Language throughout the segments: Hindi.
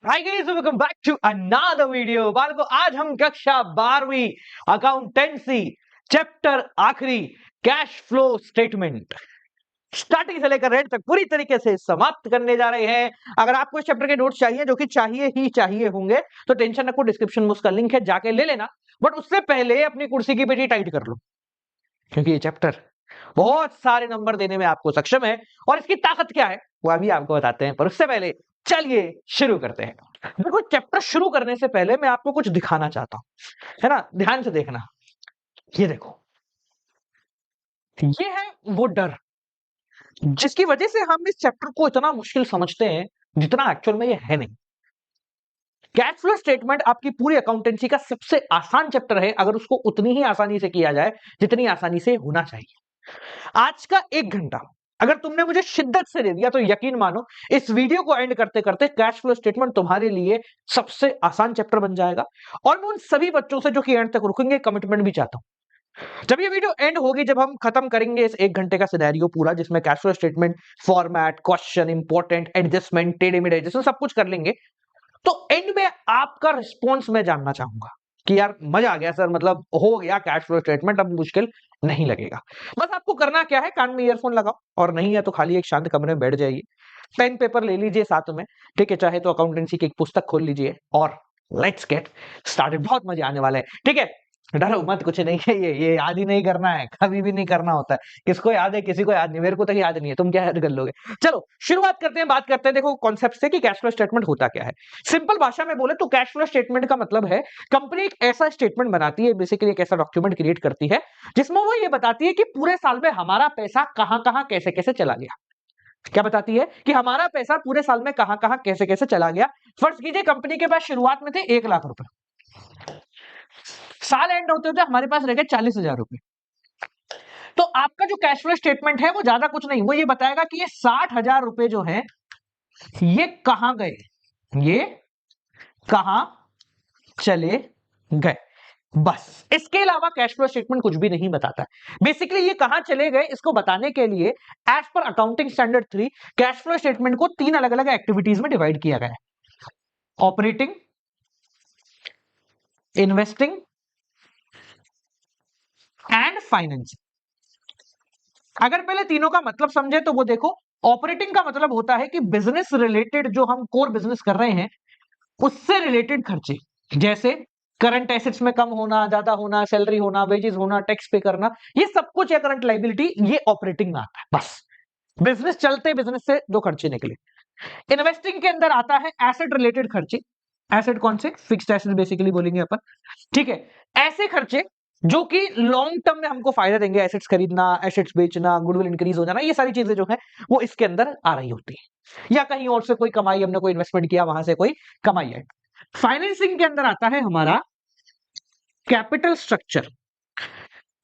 Hi guys, welcome back to another video. बालको, आज हम कक्षा 12वीं अकाउंटेंसी चैप्टर आखिरी कैश फ्लो स्टेटमेंट स्टार्टिंग से लेकर एंड तक पूरी तरीके से समाप्त करने जा रहे हैं। अगर आपको इस चैप्टर के नोट्स चाहिए, जो कि चाहिए ही चाहिए होंगे, तो टेंशन रखो, डिस्क्रिप्शन में उसका लिंक है, जाके ले लेना। बट उससे पहले अपनी कुर्सी की पेटी टाइट कर लो, क्योंकि ये चैप्टर बहुत सारे नंबर देने में आपको सक्षम है और इसकी ताकत क्या है वो अभी आपको बताते हैं। पर उससे पहले चलिए शुरू करते हैं। देखो, चैप्टर शुरू करने से पहले मैं आपको कुछ दिखाना चाहता हूं, है ना? ध्यान से देखना। ये देखो, ये है वो डर जिसकी वजह से हम इस चैप्टर को इतना मुश्किल समझते हैं, जितना एक्चुअल में ये है नहीं। कैश फ्लो स्टेटमेंट आपकी पूरी अकाउंटेंसी का सबसे आसान चैप्टर है, अगर उसको उतनी ही आसानी से किया जाए जितनी आसानी से होना चाहिए। आज का 1 घंटा अगर तुमने मुझे शिद्दत से दे दिया, तो यकीन मानो इस वीडियो को एंड करते करते कैश फ्लो स्टेटमेंट तुम्हारे लिए सबसे आसान चैप्टर बन जाएगा। और मैं उन सभी बच्चों से जो कि एंड तक रुकेंगे, कमिटमेंट भी चाहता हूं, जब ये वीडियो एंड होगी, जब हम खत्म करेंगे इस 1 घंटे का सिनेरियो पूरा, जिसमें cash flow statement, format, question, important, adjustment, टेढ़े मेढ़े एडजस्टमेंट सब कुछ कर लेंगे, तो एंड में आपका रिस्पॉन्स मैं जानना चाहूंगा कि यार मजा आ गया सर, मतलब हो गया कैश फ्लो स्टेटमेंट, अब मुश्किल नहीं लगेगा। बस आपको करना क्या है, कान में ईयरफोन लगाओ, और नहीं है तो खाली एक शांत कमरे में बैठ जाइए, पेन पेपर ले लीजिए साथ में, ठीक है? चाहे तो अकाउंटेंसी की एक पुस्तक खोल लीजिए और लेट्स गेट स्टार्टेड। बहुत मजा आने वाला है, ठीक है? डरो मत, कुछ नहीं है, ये याद ही नहीं करना है, कभी भी नहीं करना होता है। किसको याद है, किसी को याद नहीं, मेरे को तक याद नहीं है, तुम क्या याद कर लोगे? चलो शुरुआत करते हैं, बात करते हैं देखो कॉन्सेप्ट से कि कैश फ्लो स्टेटमेंट होता क्या है। सिंपल भाषा में बोले तो कैश फ्लो स्टेटमेंट का मतलब है, कंपनी एक ऐसा स्टेटमेंट बनाती है, बेसिकली एक ऐसा डॉक्यूमेंट क्रिएट करती है जिसमें वो ये बताती है कि पूरे साल में हमारा पैसा कहां कहां कैसे कैसे चला गया। क्या बताती है कि हमारा पैसा पूरे साल में कहां कहां कैसे कैसे चला गया। फर्ज कीजिए कंपनी के पास शुरुआत में थे 1 लाख रुपए, साल एंड होते होते हमारे पास रह गए 40,000 रुपए। तो आपका जो कैश फ्लो स्टेटमेंट है वो ज्यादा कुछ नहीं, वो ये बताएगा कि ये 60,000 रुपए जो है ये कहां गए, ये कहां चले गए। बस इसके अलावा कैश फ्लो स्टेटमेंट कुछ भी नहीं बताता है। बेसिकली ये कहां चले गए इसको बताने के लिए as per accounting standard 3 cash flow statement को 3 अलग अलग एक्टिविटीज में डिवाइड किया गया है: ऑपरेटिंग, इन्वेस्टिंग एंड फाइनेंसिंग। अगर पहले तीनों का मतलब समझे तो वो देखो, ऑपरेटिंग का मतलब होता है कि बिजनेस रिलेटेड, जो हम कोर बिजनेस कर रहे हैं उससे रिलेटेड खर्चे, जैसे करंट एसेट्स में कम होना, ज्यादा होना, सैलरी होना, वेजेस होना, टैक्स पे करना, ये सब कुछ या करंट लाइबिलिटी, ये ऑपरेटिंग में आता है। बस बिजनेस चलते, बिजनेस से जो खर्चे निकले। इन्वेस्टिंग के अंदर आता है एसेट रिलेटेड खर्चे। एसेट कौन से? फिक्स्ड एसेट बेसिकली बोलेंगे अपन, ठीक है? ऐसे खर्चे जो कि लॉन्ग टर्म में हमको फायदा देंगे, एसेट्स खरीदना, एसेट्स बेचना, गुडविल इंक्रीज हो जाना, ये सारी चीजें जो है वो इसके अंदर आ रही होती है, या कहीं और से कोई कमाई, हमने कोई इन्वेस्टमेंट किया, वहां से कोई कमाई है। फाइनेंसिंग के अंदर आता है हमारा कैपिटल स्ट्रक्चर,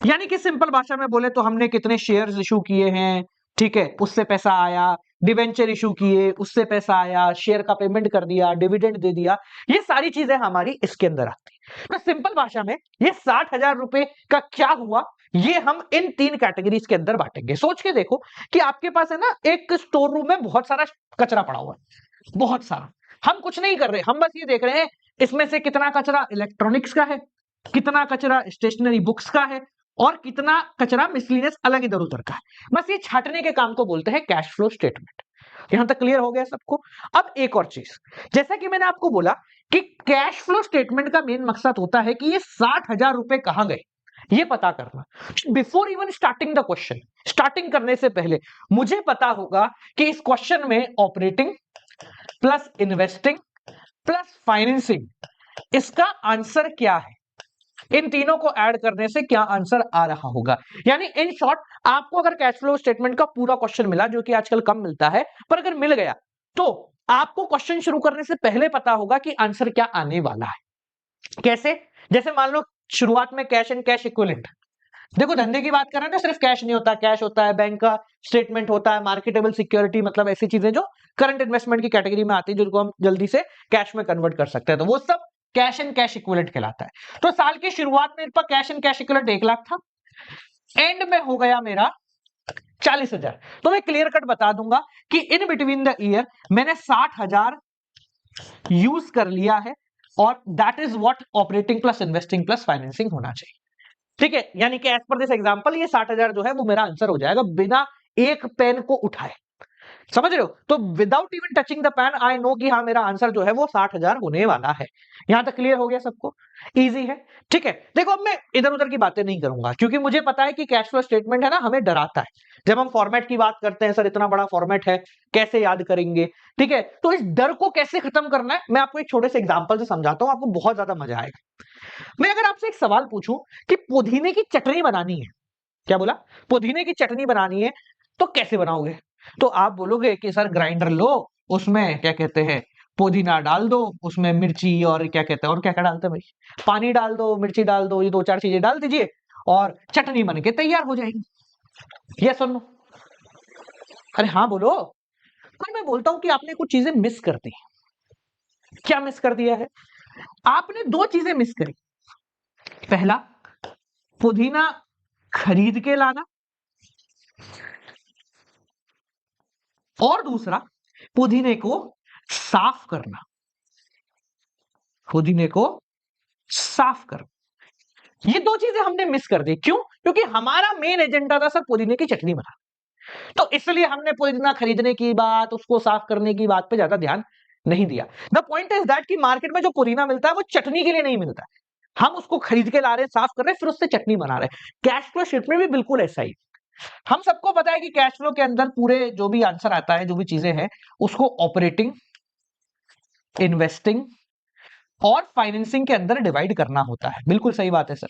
यानी कि सिंपल भाषा में बोले तो हमने कितने शेयर्स इशू किए हैं, ठीक है, उससे पैसा आया, डिवेंचर इशू किए, उससे पैसा आया, शेयर का पेमेंट कर दिया, डिविडेंड दे दिया, ये सारी चीजें हमारी इसके अंदर आती है। तो सिंपल भाषा में ये 60,000 रुपए का क्या हुआ, ये हम इन 3 कैटेगरीज के अंदर बांटेंगे। सोच के देखो कि आपके पास है ना एक स्टोर रूम में बहुत सारा कचरा पड़ा हुआ है, बहुत सारा। हम कुछ नहीं कर रहे, हम बस ये देख रहे हैं इसमें से कितना कचरा इलेक्ट्रॉनिक्स का है, कितना कचरा स्टेशनरी बुक्स का है, और कितना कचरा मिसलिनियस अलग इधर उधर का है। बस ये छांटने के काम को बोलते हैं कैश फ्लो स्टेटमेंट। यहां तक क्लियर हो गया सबको? अब एक और चीज, जैसा कि मैंने आपको बोला कि कैश फ्लो स्टेटमेंट का मेन मकसद होता है कि ये 60,000 रुपए कहां गए ये पता करना। Before even starting the question, starting करने से पहले मुझे पता होगा कि इस क्वेश्चन में operating plus investing plus financing, इसका आंसर क्या है, इन तीनों को ऐड करने से क्या आंसर आ रहा होगा। यानी इन शॉर्ट, आपको अगर कैश फ्लो स्टेटमेंट का पूरा क्वेश्चन मिला, जो कि आजकल कम मिलता है, पर अगर मिल गया तो आपको क्वेश्चन शुरू करने से पहले पता होगा कि आंसर क्या आने वाला है। कैसे? जैसे मान लो शुरुआत में कैश एंड कैश इक्विवेलेंट। देखो, धंधे की बात कर रहे हैं तो सिर्फ कैश नहीं होता, कैश होता है, बैंक का स्टेटमेंट होता है, मार्केटेबल सिक्योरिटी, मतलब ऐसी चीजें जो करंट इन्वेस्टमेंट की कैटेगरी में आती है, जिनको हम जल्दी से कैश में कन्वर्ट कर सकते हैं, तो वो सब कैश एंड कैश इक्विवेलेंट कहलाता है। तो साल की शुरुआत में पर cash and cash equivalent 1 lakh था, एंड में हो गया मेरा 40,000। तो मैं क्लियर कट बता दूंगा कि इन बिटवीन द ईयर मैंने 60,000 यूज कर लिया है, और that is what operating plus investing plus financing होना चाहिए। ठीक है, यानी कि एज पर दिस एग्जांपल ये 60,000 जो है वो मेरा आंसर हो जाएगा बिना एक पेन को उठाए। समझ रहे हो? तो without even touching the pen I know कि हाँ मेरा आंसर जो है वो 60,000 होने वाला है। यहां तक क्लियर हो गया सबको? इजी है। ठीक है, देखो अब मैं इधर उधर की बातें नहीं करूंगा, क्योंकि मुझे पता है कि कैश फ्लो स्टेटमेंट है ना हमें डराता है। जब हम फॉर्मेट की बात करते हैं, सर इतना बड़ा फॉर्मेट है कैसे याद करेंगे? ठीक है, तो इस डर को कैसे खत्म करना है मैं आपको एक छोटे से एग्जांपल से समझाता हूं, आपको बहुत ज्यादा मजा आएगा। मैं अगर आपसे एक सवाल पूछूं कि पुदीने की चटनी बनानी है, क्या बोला? पुदीने की चटनी बनानी है तो कैसे बनाओगे? तो आप बोलोगे कि सर ग्राइंडर लो, उसमें क्या कहते हैं पुदीना डाल दो, उसमें मिर्ची और क्या कहते हैं और क्या क्या डालते हैं भाई, पानी डाल दो, मिर्ची डाल दो, ये दो चार चीजें डाल दीजिए और चटनी बन के तैयार हो जाएगी। यस और नो? अरे हाँ बोलो। पर मैं बोलता हूं कि आपने कुछ चीजें मिस कर दी। क्या मिस कर दिया है? आपने दो चीजें मिस करी। पहला, पुदीना खरीद के लाना, और दूसरा पुदीने को साफ करना। पुदीने को साफ कर, ये दो चीजें हमने मिस कर दी। क्यों? क्योंकि हमारा मेन एजेंडा था सर पुदीने की चटनी बना, तो इसलिए हमने पुदीना खरीदने की बात, उसको साफ करने की बात पे ज्यादा ध्यान नहीं दिया। द पॉइंट इज दैट कि मार्केट में जो पुदीना मिलता है वो चटनी के लिए नहीं मिलता है, हम उसको खरीद के ला रहे हैं, साफ कर रहे हैं, फिर उससे चटनी बना रहे हैं। कैश फ्लो शीट में भी बिल्कुल ऐसा ही। हम सबको पता है कि कैश फ्लो के अंदर पूरे जो भी आंसर आता है, जो भी चीजें हैं, उसको ऑपरेटिंग, इन्वेस्टिंग और फाइनेंसिंग के अंदर डिवाइड करना होता है। बिल्कुल सही बात है सर।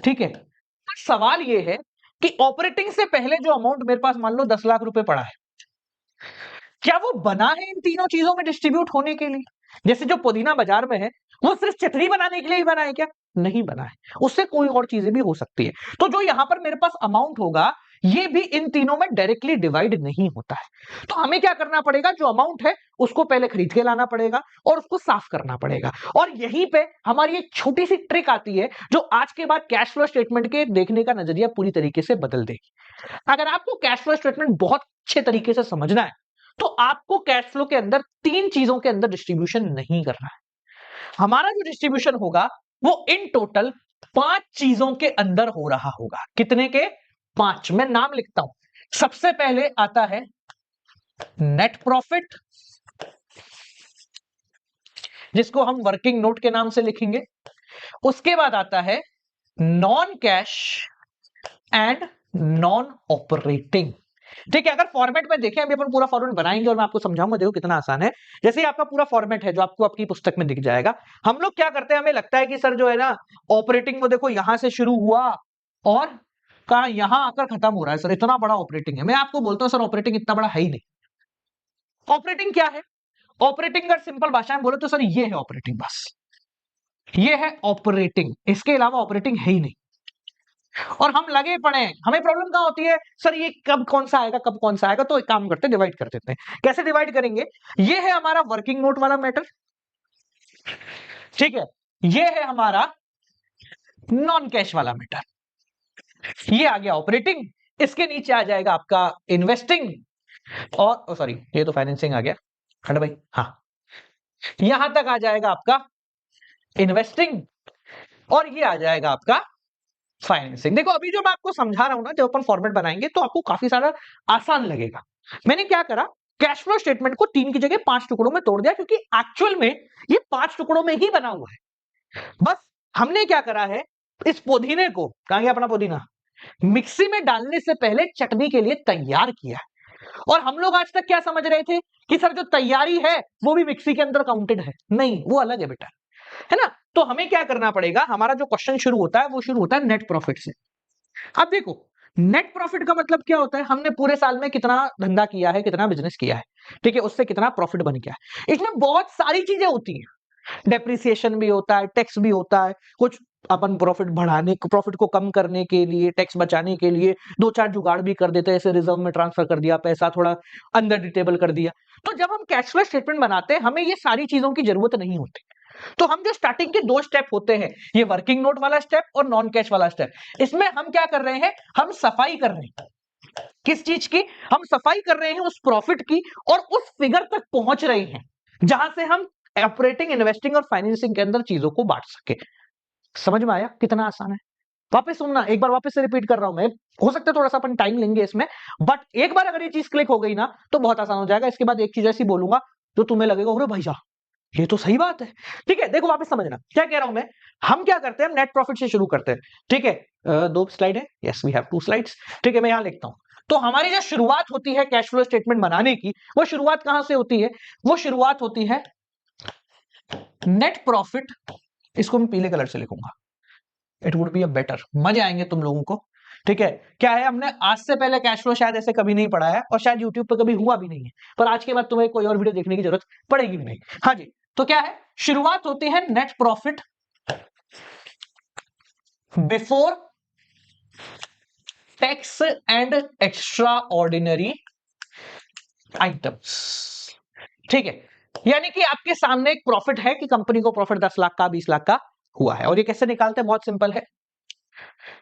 ठीक है, पर सवाल यह है कि ऑपरेटिंग से पहले जो अमाउंट मेरे पास मान लो 10 लाख रुपए पड़ा है, क्या वो बना है इन तीनों चीजों में डिस्ट्रीब्यूट होने के लिए? जैसे जो पुदीना बाजार में है वो सिर्फ चटनी बनाने के लिए ही बना है क्या? नहीं बना है, उससे कोई और चीजें भी हो सकती है। तो जो यहां पर मेरे पास अमाउंट होगा ये भी इन तीनों में डायरेक्टली डिवाइड नहीं होता है। तो हमें क्या करना पड़ेगा, जो अमाउंट है उसको पहले खरीद के लाना पड़ेगा और उसको साफ करना पड़ेगा। और यहीं पे हमारी एक छोटी सी ट्रिक आती है जो आज के बाद कैश फ्लो स्टेटमेंट के देखने का नजरिया पूरी तरीके से बदल देगी। अगर आपको कैश फ्लो स्टेटमेंट बहुत अच्छे तरीके से समझना है तो आपको कैश फ्लो के अंदर तीन चीजों के अंदर डिस्ट्रीब्यूशन नहीं करना है। हमारा जो डिस्ट्रीब्यूशन होगा वो इन टोटल 5 चीजों के अंदर हो रहा होगा। कितने के? 5। मैं नाम लिखता हूं। सबसे पहले आता है नेट प्रॉफिट, जिसको हम वर्किंग नोट के नाम से लिखेंगे। उसके बाद आता है non cash and non operating. ठीक है, अगर फॉर्मेट में देखें, अभी अपन पूरा फॉर्मेट बनाएंगे और मैं आपको समझाऊंगा, देखो कितना आसान है। जैसे ही आपका पूरा फॉर्मेट है जो आपको आपकी पुस्तक में दिख जाएगा, हम लोग क्या करते हैं, हमें लगता है कि सर जो है ना ऑपरेटिंग वो देखो यहां से शुरू हुआ और कहा यहां आकर खत्म हो रहा है, सर इतना बड़ा ऑपरेटिंग है। मैं आपको बोलता हूं सर ऑपरेटिंग इतना बड़ा है ही नहीं। ऑपरेटिंग क्या है? ऑपरेटिंग अगर सिंपल भाषा में बोले तो सर ये है ऑपरेटिंग, बस ये है ऑपरेटिंग, इसके अलावा ऑपरेटिंग है ही नहीं। और हम लगे पड़े हैं, हमें प्रॉब्लम कहां होती है, सर ये कब कौन सा आएगा, कब कौन सा आएगा। तो एक काम करते हैं, डिवाइड कर देते हैं। कैसे डिवाइड करेंगे? ये है हमारा वर्किंग नोट वाला मैटर, ठीक है, ये है हमारा नॉन कैश वाला मैटर, ये आ गया ऑपरेटिंग। इसके नीचे आ जाएगा आपका इन्वेस्टिंग और सॉरी ये तो फाइनेंसिंग आ गया, खड़ भाई, हाँ यहां तक आ जाएगा आपका इन्वेस्टिंग और ये आ जाएगा आपका फाइनेंसिंग। देखो अभी जो मैं आपको समझा रहा हूं ना, जब अपन फॉर्मेट बनाएंगे तो आपको काफी सारा आसान लगेगा। मैंने क्या करा, कैश फ्लो स्टेटमेंट को 3 की जगह 5 टुकड़ों में तोड़ दिया, क्योंकि एक्चुअल में ये 5 टुकड़ों में ही बना हुआ है। बस हमने क्या करा है, इस पुदीने को, कहां गया अपना पुदीना, मिक्सी में डालने से पहले चटनी के लिए तैयार किया है। और हम लोग आज तक क्या समझ रहे थे कि सर जो तैयारी है वो भी मिक्सी के अंदर काउंटेड है। नहीं, वो अलग है बेटा, है ना। तो हमें क्या करना पड़ेगा, हमारा जो क्वेश्चन शुरू होता है वो शुरू होता है नेट प्रॉफिट से। अब देखो नेट प्रॉफिट का मतलब क्या होता है, हमने पूरे साल में कितना धंधा किया है, कितना बिजनेस किया है, ठीक है, उससे कितना प्रॉफिट बन गया है। इसमें बहुत सारी चीजें होती हैं, डेप्रिसिएशन भी होता है, टैक्स भी होता है, कुछ अपन प्रॉफिट बढ़ाने, प्रॉफिट को कम करने के लिए, टैक्स बचाने के लिए दो चार जुगाड़ भी कर देते हैं, ऐसे रिजर्व में ट्रांसफर कर दिया पैसा, थोड़ा अंदर डिटेबल कर दिया। तो जब हम कैश फ्लो स्टेटमेंट बनाते हैं हमें ये सारी चीजों की जरूरत नहीं होती। तो हम जो स्टार्टिंग के 2 स्टेप होते हैं, ये वर्किंग नोट वाला स्टेप और नॉन कैश वाला स्टेप, इसमें हम क्या कर रहे हैं, हम सफाई कर रहे हैं। किस चीज की? हम सफाई कर रहे हैं उस प्रॉफिट की, और उस फिगर तक पहुंच रहे हैं जहां से हम ऑपरेटिंग, इन्वेस्टिंग और फाइनेंसिंग के अंदर चीजों को बांट सके। समझ में आया कितना आसान है? वापस सुनना, एक बार वापस से रिपीट कर रहा हूं मैं, हो सकता है थोड़ा सा अपन टाइम लेंगे इसमें, बट एक बार अगर ये चीज क्लिक हो गई ना तो बहुत आसान हो जाएगा। इसके बाद एक चीज ऐसी बोलूंगा तो तुम्हें लगेगा अरे भाई साहब ये तो सही बात है। ठीक है, देखो वापस समझना क्या कह रहा हूं मैं। हम क्या करते हैं, नेट प्रॉफिट से शुरू करते हैं। ठीक है, 2 स्लाइड है, यस वी हैव 2 स्लाइड्स। ठीक है, मैं यहां लिखता हूं। तो हमारी जो शुरुआत होती है कैश फ्लो स्टेटमेंट बनाने की, वो शुरुआत कहां से होती है? वो शुरुआत होती है नेट प्रॉफिट, इसको मैं पीले कलर से लिखूंगा, it would be a better, मजे आएंगे तुम लोगों को। ठीक है, क्या है, हमने आज से पहले कैश फ्लो शायद ऐसे कभी नहीं पढ़ा है और शायद यूट्यूब पर कभी हुआ भी नहीं है, पर आज के बाद तुम्हें कोई और वीडियो देखने की जरूरत पड़ेगी भी नहीं। हाँ जी, तो क्या है, शुरुआत होती है net profit before tax and extra ordinary items. ठीक है, यानी कि आपके सामने एक प्रॉफिट है कि कंपनी को प्रॉफिट 10 लाख का, 20 लाख का हुआ है, और ये कैसे निकालते हैं, बहुत सिंपल है।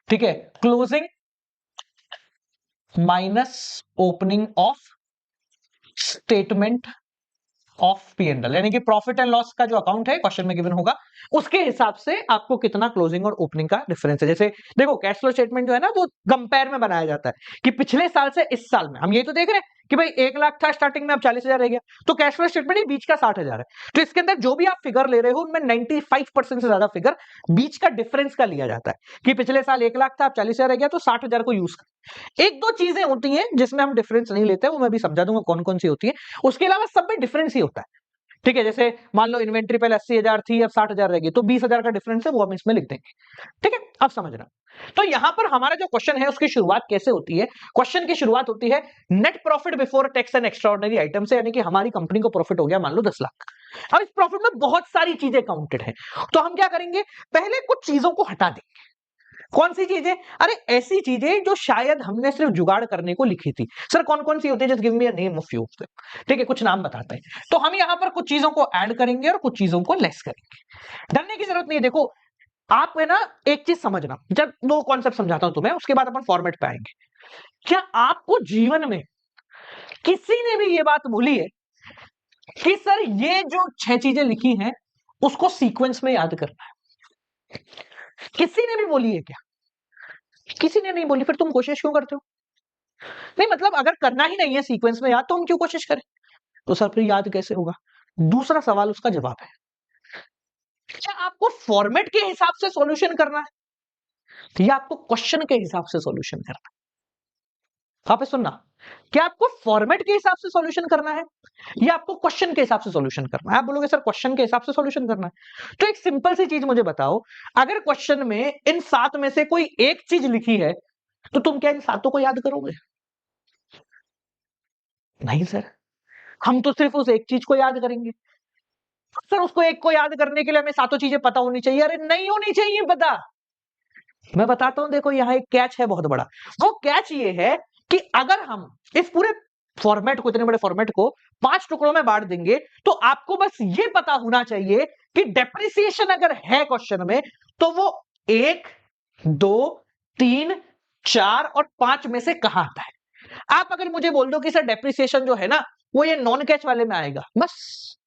ठीक है, closing minus opening of statement of P&L, यानी कि प्रॉफिट एंड लॉस का जो अकाउंट है क्वेश्चन में गिवन होगा, उसके हिसाब से आपको कितना क्लोजिंग और ओपनिंग का डिफरेंस है। जैसे देखो कैश फ्लो स्टेटमेंट जो है ना वो कंपेयर में बनाया जाता है कि पिछले साल से इस साल में हम ये तो देख रहे हैं कि भाई 1 लाख था स्टार्टिंग में, अब 40,000 रह गया, तो कैश फ्लो स्टेटमेंट ही बीच का 60,000 है। तो इसके अंदर जो भी आप फिगर ले रहे हो उनमें 95% से ज्यादा फिगर बीच का डिफरेंस का लिया जाता है कि पिछले साल 1 लाख था, अब 40,000 रह गया, तो 60,000 को यूज कर। एक दो चीजें होती हैं जिसमें हम डिफरेंस नहीं लेते, वो मैं भी समझा दूंगा कौन कौन सी होती है। उसके अलावा सब में डिफरेंस ही होता है। ठीक है, जैसे मान लो इन्वेंट्री पहले 80,000 थी, अब 60,000 रहेगी, तो 20,000 का डिफरेंस है, वो हम इसमें लिख देंगे। ठीक है, अब समझना। तो यहां पर हमारा जो क्वेश्चन है उसकी शुरुआत कैसे होती है? क्वेश्चन की शुरुआत होती है net profit before tax and extraordinary item से, यानी कि हमारी कंपनी को प्रॉफिट हो गया मान लो 10 लाख। अब इस प्रॉफिट में बहुत सारी चीजें काउंटेड है, तो हम क्या करेंगे, पहले कुछ चीजों को हटा देंगे। कौन सी चीजें? अरे ऐसी चीजें जो शायद हमने सिर्फ जुगाड़ करने को लिखी थी। सर कौन कौन सी होती है? Just give me a name of few of them. ठीक है, कुछ नाम बताते हैं। तो हम यहां पर कुछ चीजों को ऐड करेंगे और कुछ चीजों को लेस करेंगे। डरने की जरूरत नहीं है। देखो आप है ना, एक चीज समझना, जब वो कॉन्सेप्ट समझाता हूं तुम्हें, उसके बाद अपन फॉर्मेट पे आएंगे। क्या आपको जीवन में किसी ने भी ये बात बोली है कि सर ये जो 6 चीजें लिखी हैं उसको सीक्वेंस में याद करना है? किसी ने भी बोली है क्या? किसी ने नहीं बोली, फिर तुम कोशिश क्यों करते हो? नहीं मतलब अगर करना ही नहीं है सीक्वेंस में याद, तो हम क्यों कोशिश करें? तो सर फिर याद कैसे होगा? दूसरा सवाल उसका जवाब है, क्या आपको फॉर्मेट के हिसाब से सॉल्यूशन करना है या आपको क्वेश्चन के हिसाब से सॉल्यूशन करना है? वापस सुनना, क्या आपको फॉर्मेट के हिसाब से सॉल्यूशन करना है या आपको क्वेश्चन के हिसाब से सॉल्यूशन करना है? आप बोलोगे सर क्वेश्चन के हिसाब से सॉल्यूशन करना है, तो एक सिंपल सी चीज मुझे बताओ, अगर क्वेश्चन में इन 7 में से कोई एक चीज लिखी है तो तुम क्या इन 7 को याद करोगे? नहीं सर, हम तो सिर्फ उस एक चीज को याद करेंगे। सर उसको एक को याद करने के लिए हमें सातों चीजें पता होनी चाहिए? अरे नहीं होनी चाहिए पता। मैं बताता हूं, देखो यहां एक कैच है बहुत बड़ा। वो कैच ये है कि अगर हम इस पूरे फॉर्मेट को, इतने बड़े फॉर्मेट को 5 टुकड़ों में बांट देंगे, तो आपको बस ये पता होना चाहिए कि डेप्रिसिएशन अगर है क्वेश्चन में तो वो 1, 2, 3, 4 और 5 में से कहां आता है। आप अगर मुझे बोल दो कि सर डेप्रिसिएशन जो है ना वो ये नॉन कैच वाले में आएगा, बस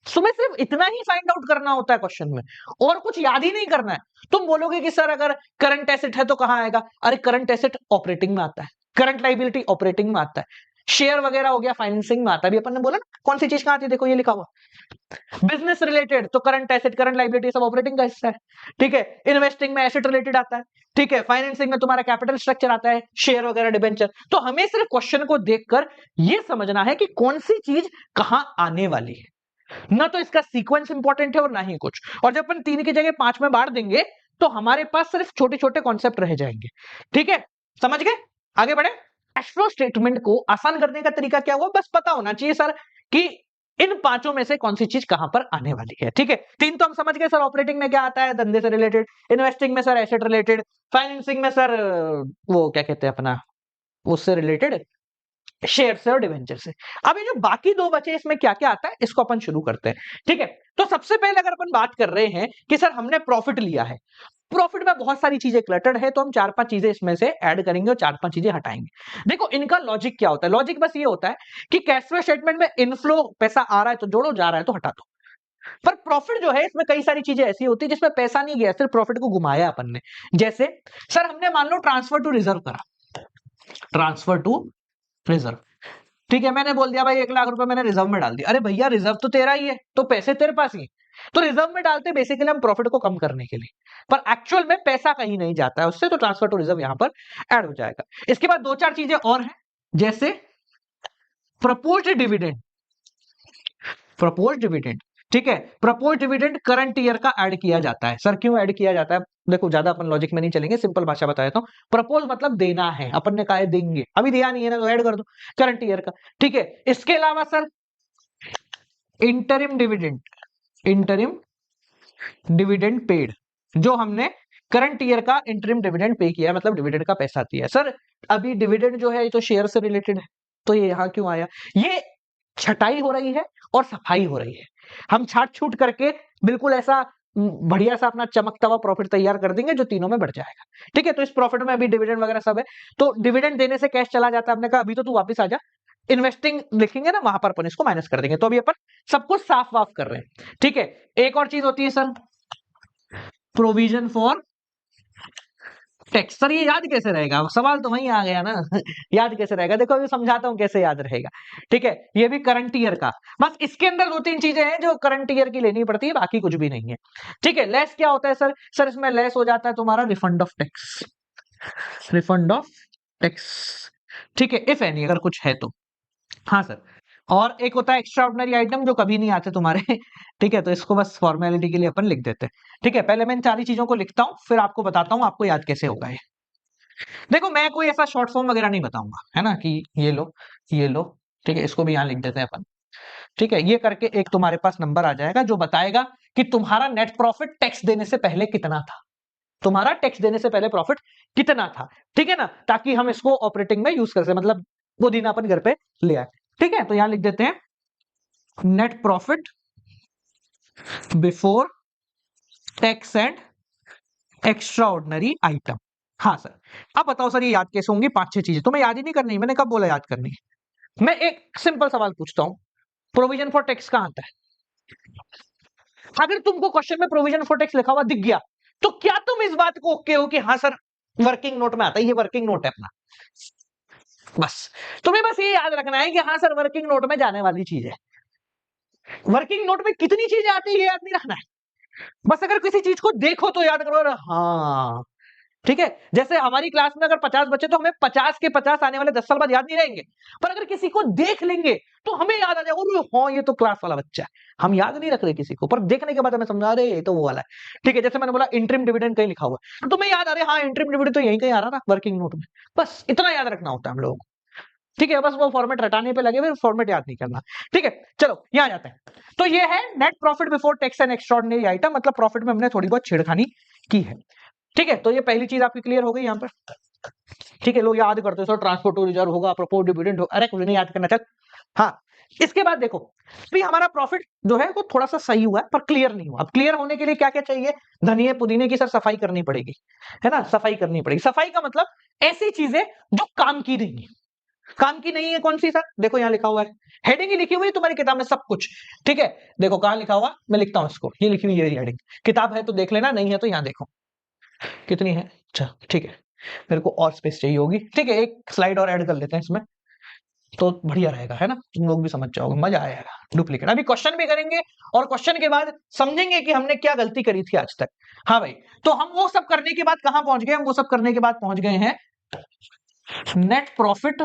तुम्हें सिर्फ इतना ही फाइंड आउट करना होता है क्वेश्चन में, और कुछ याद ही नहीं करना है। तुम बोलोगे कि सर अगर करंट एसेट है तो कहां आएगा? अरे करंट एसेट ऑपरेटिंग में आता है, करंट लाइबिलिटी ऑपरेटिंग में आता है, शेयर वगैरह हो गया फाइनेंसिंग में आता है। अभी अपन ने बोला ना कौन सी चीज कहां आती है, देखो ये लिखा हुआ बिजनेस रिलेटेड, तो करंट एसेट करंट लाइबिलिटी सब ऑपरेटिंग का हिस्सा है। ठीक है, इन्वेस्टिंग में एसेट रिलेटेड आता है। ठीक है, फाइनेंसिंग में तुम्हारा कैपिटल स्ट्रक्चर आता है, शेयर वगैरह डिबेंचर। तो हमें सिर्फ क्वेश्चन को देखकर यह समझना है कि कौन सी चीज कहां आने वाली है, ना तो इसका सीक्वेंस इंपॉर्टेंट है और ना ही कुछ। और जब अपन 3 की जगह 5 में बांट देंगे तो हमारे पास सिर्फ छोटे छोटे कॉन्सेप्ट रह जाएंगे। ठीक है, समझ गए? आगे बढ़े। कैश फ्लो स्टेटमेंट को आसान करने का तरीका क्या हुआ, बस पता होना चाहिए सर कि इन 5 में से कौन सी चीज कहां पर आने वाली है। ठीक है, 3 तो हम समझ गए सर, ऑपरेटिंग में क्या आता है, धंधे से रिलेटेड, इन्वेस्टिंग में सर एसेट रिलेटेड, फाइनेंसिंग में सर वो क्या कहते हैं अपना, उससे रिलेटेड शेयर से और डिवेंचर से। अब ये जो बाकी 2 बचे इसमें क्या क्या आता है इसको अपन शुरू करते हैं। ठीक है, तो सबसे पहले अगर अपन बात कर रहे हैं कि सर हमने प्रॉफिट लिया है, प्रॉफिट में बहुत सारी चीजें क्लटर्ड है, तो हम 4-5 चीजें इसमें से ऐड करेंगे और 4-5 चीजें हटाएंगे। देखो इनका लॉजिक क्या होता है, लॉजिक बस ये होता है कि कैश फ्लो स्टेटमेंट में इनफ्लो पैसा आ रहा है तो जोड़ो, जा रहा है तो हटा दो। पर प्रॉफिट जो है इसमें कई सारी चीजें ऐसी होती है जिसमें पैसा नहीं गया, सिर्फ प्रॉफिट को घुमाया अपन ने। जैसे सर हमने मान लो ट्रांसफर टू रिजर्व करा, ट्रांसफर टू रिजर्व, ठीक है, मैंने बोल दिया भाई 1 लाख रुपए मैंने रिजर्व में डाल दिया। अरे भैया रिजर्व तो तेरा ही है, तो पैसे तेरे पास ही हैं। तो रिजर्व में डालते बेसिकली हम प्रॉफिट को कम करने के लिए, पर एक्चुअल में पैसा कहीं नहीं जाता है उससे, तो ट्रांसफर टू रिजर्व यहां पर ऐड हो जाएगा। इसके बाद 2-4 चीजें और हैं, जैसे प्रपोज्ड डिविडेंड, प्रपोज्ड डिविडेंड, ठीक है, प्रपोज्ड डिविडेंड करंट ईयर का ऐड किया जाता है। सर क्यों ऐड किया जाता है? देखो ज्यादा अपन लॉजिक में नहीं चलेंगे, सिंपल भाषा बता देता हूं। प्रपोज मतलब देना है, अपन ने कहा है देंगे, अभी दिया नहीं है ना, तो ऐड कर दो करंट ईयर का, ठीक है। इसके अलावा sir interim dividend, interim dividend paid, जो हमने करंट ईयर का इंटरिम डिविडेंड पे किया है, मतलब डिविडेंड का पैसा दिया है। सर अभी डिविडेंड जो है ये तो शेयर से रिलेटेड है, तो ये यहां क्यों आया? ये छटाई हो रही है और सफाई हो रही है। हम छाट छूट करके बिल्कुल ऐसा बढ़िया सा अपना चमकता हुआ प्रॉफिट तैयार कर देंगे जो तीनों में बढ़ जाएगा, ठीक है। तो इस प्रॉफिट में अभी डिविडेंड वगैरह सब है, तो डिविडेंड देने से कैश चला जाता है, हमने कहा अभी तो तू वापस आ जा, इन्वेस्टिंग लिखेंगे ना वहां पर अपन इसको माइनस कर देंगे। तो अभी अपन सब कुछ साफ वाफ कर रहे हैं, ठीक है। एक और चीज होती है sir provision for tax. Sir ये याद कैसे रहेगा? सवाल तो वहीं आ गया ना याद कैसे रहेगा? देखो अभी समझाता हूं कैसे याद रहेगा, ठीक है। ये भी करंट ईयर का, बस इसके अंदर 2-3 चीजें हैं जो करंट ईयर की लेनी पड़ती है, बाकी कुछ भी नहीं है, ठीक है। लेस क्या होता है सर? सर इसमें लेस हो जाता है तुम्हारा refund of tax, refund of tax, ठीक है, इफ एनी, अगर कुछ है तो। हाँ सर, और एक होता है एक्स्ट्रा ऑर्डिनरी आइटम जो कभी नहीं आते तुम्हारे ठीक है, तो इसको बस फॉर्मेलिटी के लिए अपन लिख देते हैं, ठीक है। पहले मैं इन सारी चीजों को लिखता हूं, फिर आपको बताता हूं आपको याद कैसे होगा ये। देखो मैं कोई ऐसा शॉर्ट फॉर्म वगैरह नहीं बताऊंगा, है ना, कि ये लो ये लो, ठीक है, इसको भी यहां लिख देते हैं अपन, ठीक है। ये करके एक तुम्हारे पास नंबर आ जाएगा जो बताएगा कि तुम्हारा नेट प्रॉफिट टैक्स देने से पहले कितना था, तुम्हारा टैक्स देने से पहले प्रॉफिट कितना था, ठीक है ना, ताकि हम इसको ऑपरेटिंग में यूज कर सके, मतलब वो दिन अपन घर पे ले आए, ठीक है। तो यहां लिख देते हैं net profit before tax and extra ordinary item. हाँ सर, अब बताओ सर ये याद कैसे होंगी? 5-6 चीजें तुम्हें याद ही नहीं करनी, मैंने कब बोला याद करनी? मैं एक सिंपल सवाल पूछता हूं, प्रोविजन फॉर टैक्स कहां आता है? अगर तुमको क्वेश्चन में प्रोविजन फॉर टैक्स लिखा हुआ दिख गया, तो क्या तुम इस बात को ओके हो कि हाँ सर वर्किंग नोट में आता है, ये वर्किंग नोट है अपना, बस तुम्हें बस ये याद रखना है कि हाँ सर वर्किंग नोट में जाने वाली चीज है। वर्किंग नोट में कितनी चीजें आती है ये याद नहीं रखना है, बस अगर किसी चीज को देखो तो याद करो, हाँ ठीक है। जैसे हमारी क्लास में अगर 50 बच्चे, तो हमें 50 के 50 आने वाले 10 साल बाद याद नहीं रहेंगे, पर अगर किसी को देख लेंगे तो हमें याद आ जाएगा, अरे हाँ ये तो क्लास वाला बच्चा है। हम याद नहीं रख रहे किसी को, पर देखने के बाद हमें समझा रहे ये तो वो वाला है, ठीक है। जैसे मैंने बोला इंटरिम डिविडेंड कहीं लिखा हुआ है, तो तुम्हें याद आ रहा है हाँ इंटरिम डिविडेंड तो यहीं कहीं आ रहा था वर्किंग नोट में, बस इतना याद रखना होता है हम लोगों को, ठीक है। बस वो फॉर्मेट रटाने पे लगे हुए, फॉर्मेट याद नहीं करना, ठीक है। चलो यहां जाते हैं, तो ये है net profit before tax and extraordinary item, मतलब प्रॉफिट में हमने थोड़ी बहुत छेड़खानी की है, ठीक है। तो ये पहली चीज आपकी क्लियर हो गई यहाँ पर, ठीक है। लोग याद करते हैं सर ट्रांसपोर्ट टू रिजर्व होगा, प्रपोज डिविडेंड होगा, अरे कुछ नहीं याद करना, चल। हाँ, इसके बाद देखो भी हमारा प्रॉफिट जो है वो थोड़ा सा सही हुआ है पर क्लियर नहीं हुआ। अब क्लियर होने के लिए क्या क्या चाहिए? धनिए पुदीने की सर सफाई करनी पड़ेगी, है ना, सफाई करनी पड़ेगी। सफाई का मतलब ऐसी चीजें जो काम की नहीं है। काम की नहीं है कौन सी सर? देखो यहाँ लिखा हुआ है, हेडिंग ही लिखी हुई है तुम्हारी किताब में सब कुछ, ठीक है। देखो कहां लिखा हुआ, मैं लिखता हूं इसको, ये लिखी हुई है हेडिंग, किताब है तो देख लेना, नहीं है तो यहाँ देखो कितनी है, अच्छा ठीक है। मेरे को और स्पेस चाहिए होगी, ठीक है, एक स्लाइड और ऐड कर लेते हैं इसमें तो बढ़िया रहेगा, है ना, तुम लोग भी समझ जाओगे, मजा आएगा। डुप्लीकेट अभी क्वेश्चन भी करेंगे और क्वेश्चन के बाद समझेंगे कि हमने क्या गलती करी थी आज तक। हाँ भाई, तो हम वो सब करने के बाद कहां पहुंच गए? हम वो सब करने के बाद पहुंच गए हैं net profit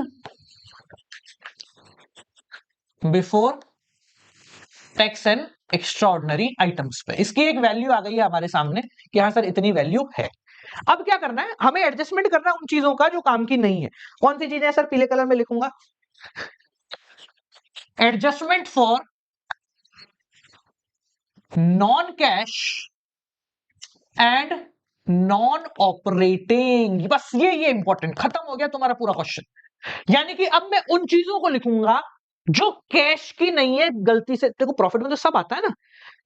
before tax and extra ordinary items पे। इसकी एक वैल्यू आ गई है हमारे सामने कि हाँ सर इतनी वैल्यू है। अब क्या करना है, हमें एडजस्टमेंट करना है उन चीजों का जो काम की नहीं है। कौन सी चीजें सर? पीले कलर में लिखूंगा, adjustment for non cash and non operating, बस ये इंपॉर्टेंट, खत्म हो गया तुम्हारा पूरा क्वेश्चन। यानी कि अब मैं उन चीजों को लिखूंगा जो कैश की नहीं है। गलती से देखो प्रॉफिट में तो सब आता है ना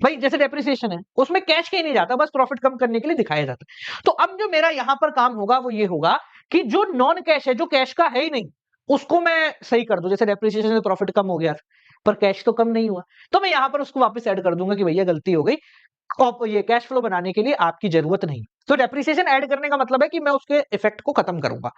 भाई, जैसे डेप्रिसिएशन है उसमें कैश कहीं नहीं जाता, बस प्रॉफिट कम करने के लिए दिखाया जाता है। तो अब जो मेरा यहां पर काम होगा वो ये होगा कि जो नॉन कैश है, जो कैश का है ही नहीं, उसको मैं सही कर दूं। जैसे डेप्रिसिएशन से प्रॉफिट कम हो गया, पर कैश तो कम नहीं हुआ, तो मैं यहां पर उसको वापस ऐड कर दूंगा कि भैया गलती हो गई, ये कैश फ्लो बनाने के लिए आपकी जरूरत नहीं। तो डेप्रिसिएशन ऐड करने का मतलब है कि मैं उसके इफेक्ट को खत्म करूंगा।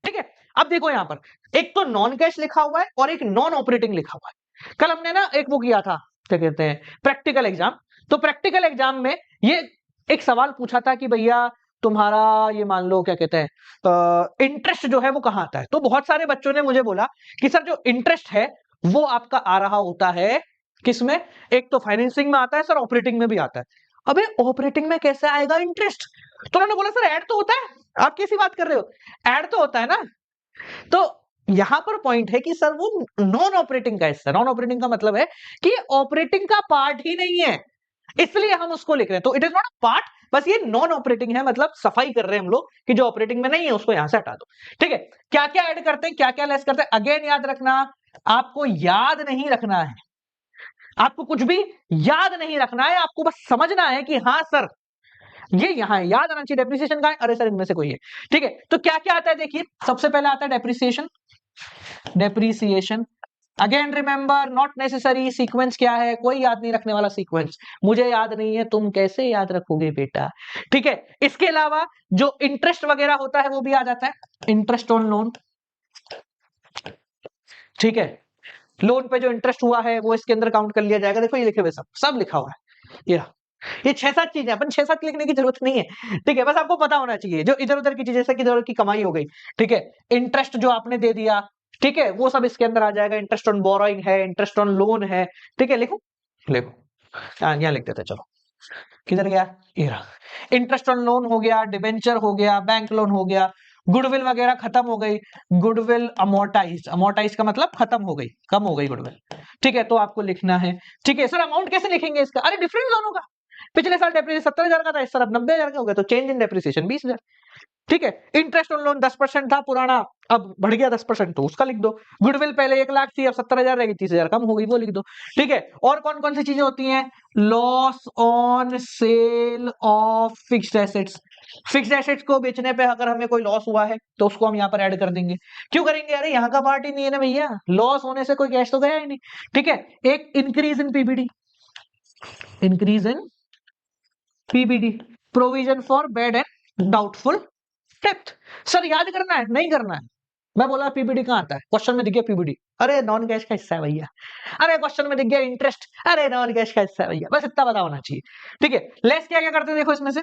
ठीक है, अब देखो यहां पर एक तो नॉन कैश लिखा हुआ है और एक नॉन ऑपरेटिंग लिखा हुआ है। कल हमने ना एक वो किया था, क्या कहते हैं, प्रैक्टिकल एग्जाम। तो प्रैक्टिकल एग्जाम में ये एक सवाल पूछा था कि भैया तुम्हारा ये मान लो क्या कहते हैं इंटरेस्ट जो है वो कहां आता है। तो बहुत सारे बच्चों ने मुझे बोला कि सर जो इंटरेस्ट है वो आपका आ रहा होता है किसमें, एक तो फाइनेंसिंग में आता है सर, ऑपरेटिंग में भी आता है। अबे ऑपरेटिंग में कैसे आएगा इंटरेस्ट? तो उन्होंने बोला सर ऐड तो होता है, आप कैसी बात कर रहे हो, ऐड तो होता है ना। तो यहां पर पॉइंट है कि सर वो नॉन ऑपरेटिंग का हिस्सा, नॉन ऑपरेटिंग का मतलब है कि ऑपरेटिंग का पार्ट ही नहीं है, इसलिए हम उसको लिख रहे हैं। तो it is not a part, बस ये नॉन ऑपरेटिंग है, मतलब सफाई कर रहे हैं हम लोग कि जो ऑपरेटिंग में नहीं है उसको यहां से हटा दो। ठीक है, क्या क्या ऐड करते हैं, क्या क्या लेस करते हैं, अगेन याद रखना, आपको याद नहीं रखना है, आपको कुछ भी याद नहीं रखना है, आपको बस समझना है कि हाँ सर ये यहां है, याद आना चाहिए। डेप्रिसिएशन का है, अरे सर इनमें से कोई है। ठीक है, तो क्या क्या आता है देखिए, सबसे पहले आता है depreciation. Depreciation again remember not necessary, sequence क्या है, कोई याद नहीं रखने वाला सीक्वेंस, मुझे याद नहीं है तुम कैसे याद रखोगे बेटा। ठीक है, इसके अलावा जो इंटरेस्ट वगैरह होता है वो भी आ जाता है, इंटरेस्ट ऑन लोन। ठीक है, लोन पे जो इंटरेस्ट हुआ है वो इसके अंदर काउंट कर लिया जाएगा। देखो ये लिखे हुए सब सब लिखा हुआ है, ये 6-7 चीजें, अपन 6-7 लिखने की जरूरत नहीं है। ठीक है, बस आपको पता होना चाहिए जो इधर उधर की चीजें, जैसे कि इधर की कमाई हो गई, ठीक है, इंटरेस्ट जो आपने दे दिया, ठीक है, वो सब इसके अंदर आ जाएगा। इंटरेस्ट ऑन बोरोइंग है, इंटरेस्ट ऑन लोन है। ठीक है, लिखो लिखो, यहाँ लिख देते चलो, किधर गया ये रहा। इंटरेस्ट ऑन लोन हो गया, डिबेंचर हो गया, बैंक लोन हो गया, गुडविल वगैरह खत्म हो गई, गुडविल अमोर्टाइज, अमोर्टाइज का मतलब खत्म हो गई, कम हो गई गुडविल। ठीक है, तो आपको लिखना है। ठीक है सर, अमाउंट कैसे लिखेंगे इसका, अरे डिफरेंस दोनों का, पिछले साल डेप्रिसिएशन 70,000 का था, इस साल अब 90,000 का हो गया, तो चेंज इन डेप्रिसिएशन 20,000। ठीक है, इंटरेस्ट ऑन लोन 10% था पुराना, अब बढ़ गया 10%, तो उसका लिख दो। गुडविल पहले 1 लाख थी, अब 70,000 रहेगी, 30,000 कम हो गई, वो लिख दो। ठीक है, और कौन कौन सी चीजें होती हैं, loss on sale of fixed assets, fixed assets को बेचने पे अगर हमें कोई लॉस हुआ है तो उसको हम यहाँ पर ऐड कर देंगे। क्यों करेंगे, अरे यहाँ का पार्ट ही नहीं है ना भैया, लॉस होने से कोई कैश तो गया ही नहीं। ठीक है, एक increase in PBD, increase in PBD, provision for bad and doubtful depth. Sir याद करना है, नहीं करना है, मैं बोला पीबीडी कहाँ आता है, क्वेश्चन में दिख गया पीबीडी, अरे नॉन कैश का हिस्सा है भैया। अरे क्वेश्चन में दिख गया इंटरेस्ट, अरे नॉन कैश का हिस्सा है भैया, बस इतना पता होना चाहिए। ठीक है, लेस क्या क्या करते हैं देखो इसमें से,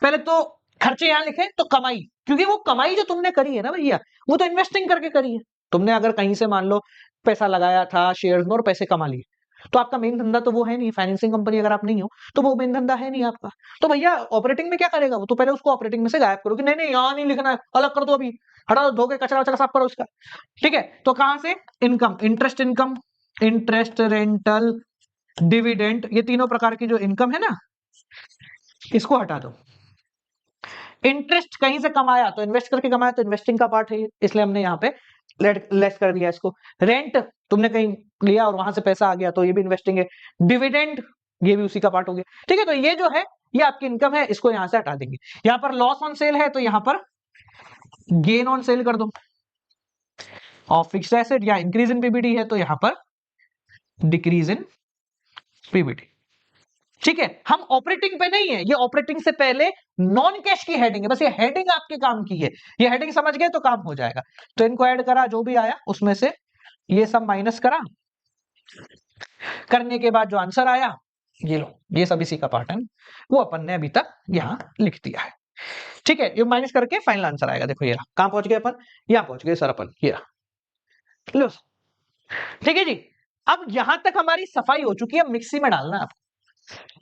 पहले तो खर्चे यहां लिखे, तो कमाई, क्योंकि वो कमाई जो तुमने करी है ना भैया, वो तो इन्वेस्टिंग करके करी है। तुमने अगर कहीं से मान लो पैसा लगाया था शेयर्स में और पैसे कमा लिए, तो आपका मेन धंधा तो वो है नहीं, फाइनेंसिंग कंपनी अगर आप नहीं हो तो वो मेन धंधा है नहीं आपका। तो भैया ऑपरेटिंग में क्या करेगा वो, तो पहले उसको ऑपरेटिंग में से गायब करो कि नहीं नहीं यहाँ नहीं लिखना है, अलग कर दो, अभी हटा दो, धो के कचरा वचरा साफ करो इसका। ठीक है, तो कहां से, income, interest income, interest, rental, dividend, ये तीनों प्रकार की जो इनकम है ना, इसको हटा दो। इंटरेस्ट कहीं से कमाया तो इन्वेस्ट करके कमाया, तो इन्वेस्टिंग का पार्ट है ये, इसलिए हमने यहाँ पे लेस कर दिया इसको। रेंट तुमने कहीं लिया और वहां से पैसा आ गया, तो ये भी इन्वेस्टिंग है। डिविडेंड ये भी उसी का पार्ट हो गया। ठीक है, तो ये जो है ये आपकी इनकम है, इसको यहां से हटा देंगे। यहाँ पर लॉस ऑन सेल है तो यहाँ पर गेन ऑन सेल कर दो, और फिक्स्ड एसेट या इंक्रीज इन पीबीडी है तो यहाँ पर डिक्रीज इन पीबीडी। ठीक है, हम ऑपरेटिंग पे नहीं है, ये ऑपरेटिंग से पहले नॉन कैश की हेडिंग है, बस ये हेडिंग आपके काम की है, ये हेडिंग समझ गए तो काम हो जाएगा। तो इनको ऐड करा, जो भी आया उसमें से ये सब माइनस करा, करने के बाद जो आंसर आया ये लो, ये सब इसी का पार्ट है, वो अपन ने अभी तक यहाँ लिख दिया है। ठीक है, ये माइनस करके फाइनल आंसर आएगा। देखो ये रहा, कहां पहुंच गए अपन, यहां पहुंच गए सर अपन, ये रहा लो। ठीक है जी, अब यहां तक हमारी सफाई हो चुकी है, मिक्सी में डालना आप।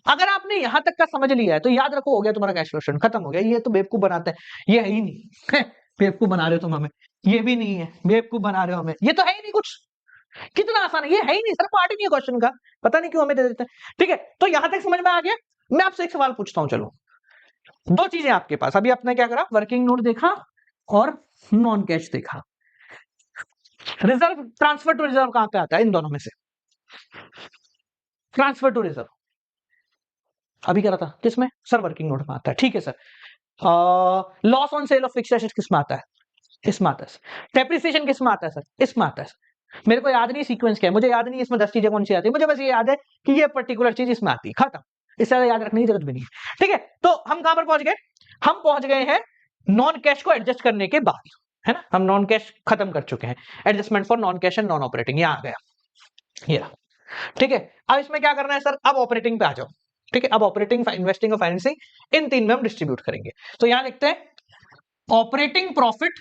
अगर आपने यहां तक का समझ लिया है तो याद रखो, हो गया तुम्हारा कैश फ्लो स्टेटमेंट, खत्म हो गया। ये तो बेवकूफ बनाते हैं, ये है ही नहीं बेवकूफ बना रहे हो तुम हमें, ये भी नहीं है, बेवकूफ बना रहे हो हमें, ये तो है ही नहीं कुछ, कितना आसान है, ये है ही नहीं सर, पार्ट ही नहीं है क्वेश्चन का, पता नहीं क्यों हमें दे देते हैं। ठीक है, तो यहां तक समझ में आ गया। मैं आपसे एक सवाल पूछता हूं, चलो दो चीजें आपके पास, अभी आपने क्या करा, वर्किंग नोट देखा और नॉन कैश देखा। रिजर्व, ट्रांसफर टू रिजर्व कहां पे आता है इन दोनों में से, ट्रांसफर टू रिजर्व अभी कह रहा था किसमें, सर वर्किंग नोट में आता है। ठीक है sir, loss on sale of fixed asset किसमें आता है, इसमें आता है। डेप्रिसिएशन किसमें आता है सर, इसमें आता है। मेरे को याद नहीं सीक्वेंस क्या है, मुझे याद नहीं इसमें 10 चीजें कौन सी आती है, मुझे बस ये याद है कि ये पर्टिकुलर चीज इसमें आती है, खत्म। इससे ज्यादा याद रखने की जरूरत भी नहीं है। ठीक है, तो हम कहां पर पहुंच गए, हम पहुंच गए हैं नॉन कैश को एडजस्ट करने के बाद, है ना, हम नॉन कैश खत्म कर चुके हैं, adjustment for non cash and non operating, यहां आ गया ये। ठीक है, अब इसमें क्या करना है सर, अब ऑपरेटिंग पे आ जाओ। ठीक है, अब ऑपरेटिंग, इन्वेस्टिंग और फाइनेंसिंग इन तीन में हम डिस्ट्रीब्यूट करेंगे। तो यहां लिखते हैं operating profit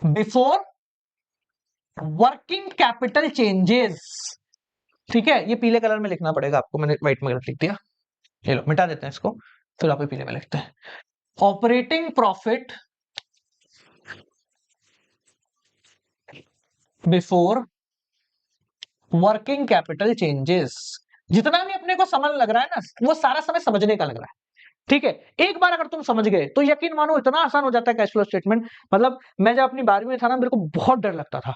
before working capital changes. ठीक है, ये पीले कलर में लिखना पड़ेगा आपको, मैंने व्हाइट में लिख दिया, ये लो मिटा देते हैं इसको, फिर आप पीले में लिखते हैं operating profit before working capital changes. जितना भी अपने को समय लग रहा है ना, वो सारा समय समझने का लग रहा है। ठीक है, एक बार अगर तुम समझ गए तो यकीन मानो इतना आसान हो जाता है कैश फ्लो स्टेटमेंट। मतलब मैं जब अपनी 12वीं में था ना, मेरे को बहुत डर लगता था,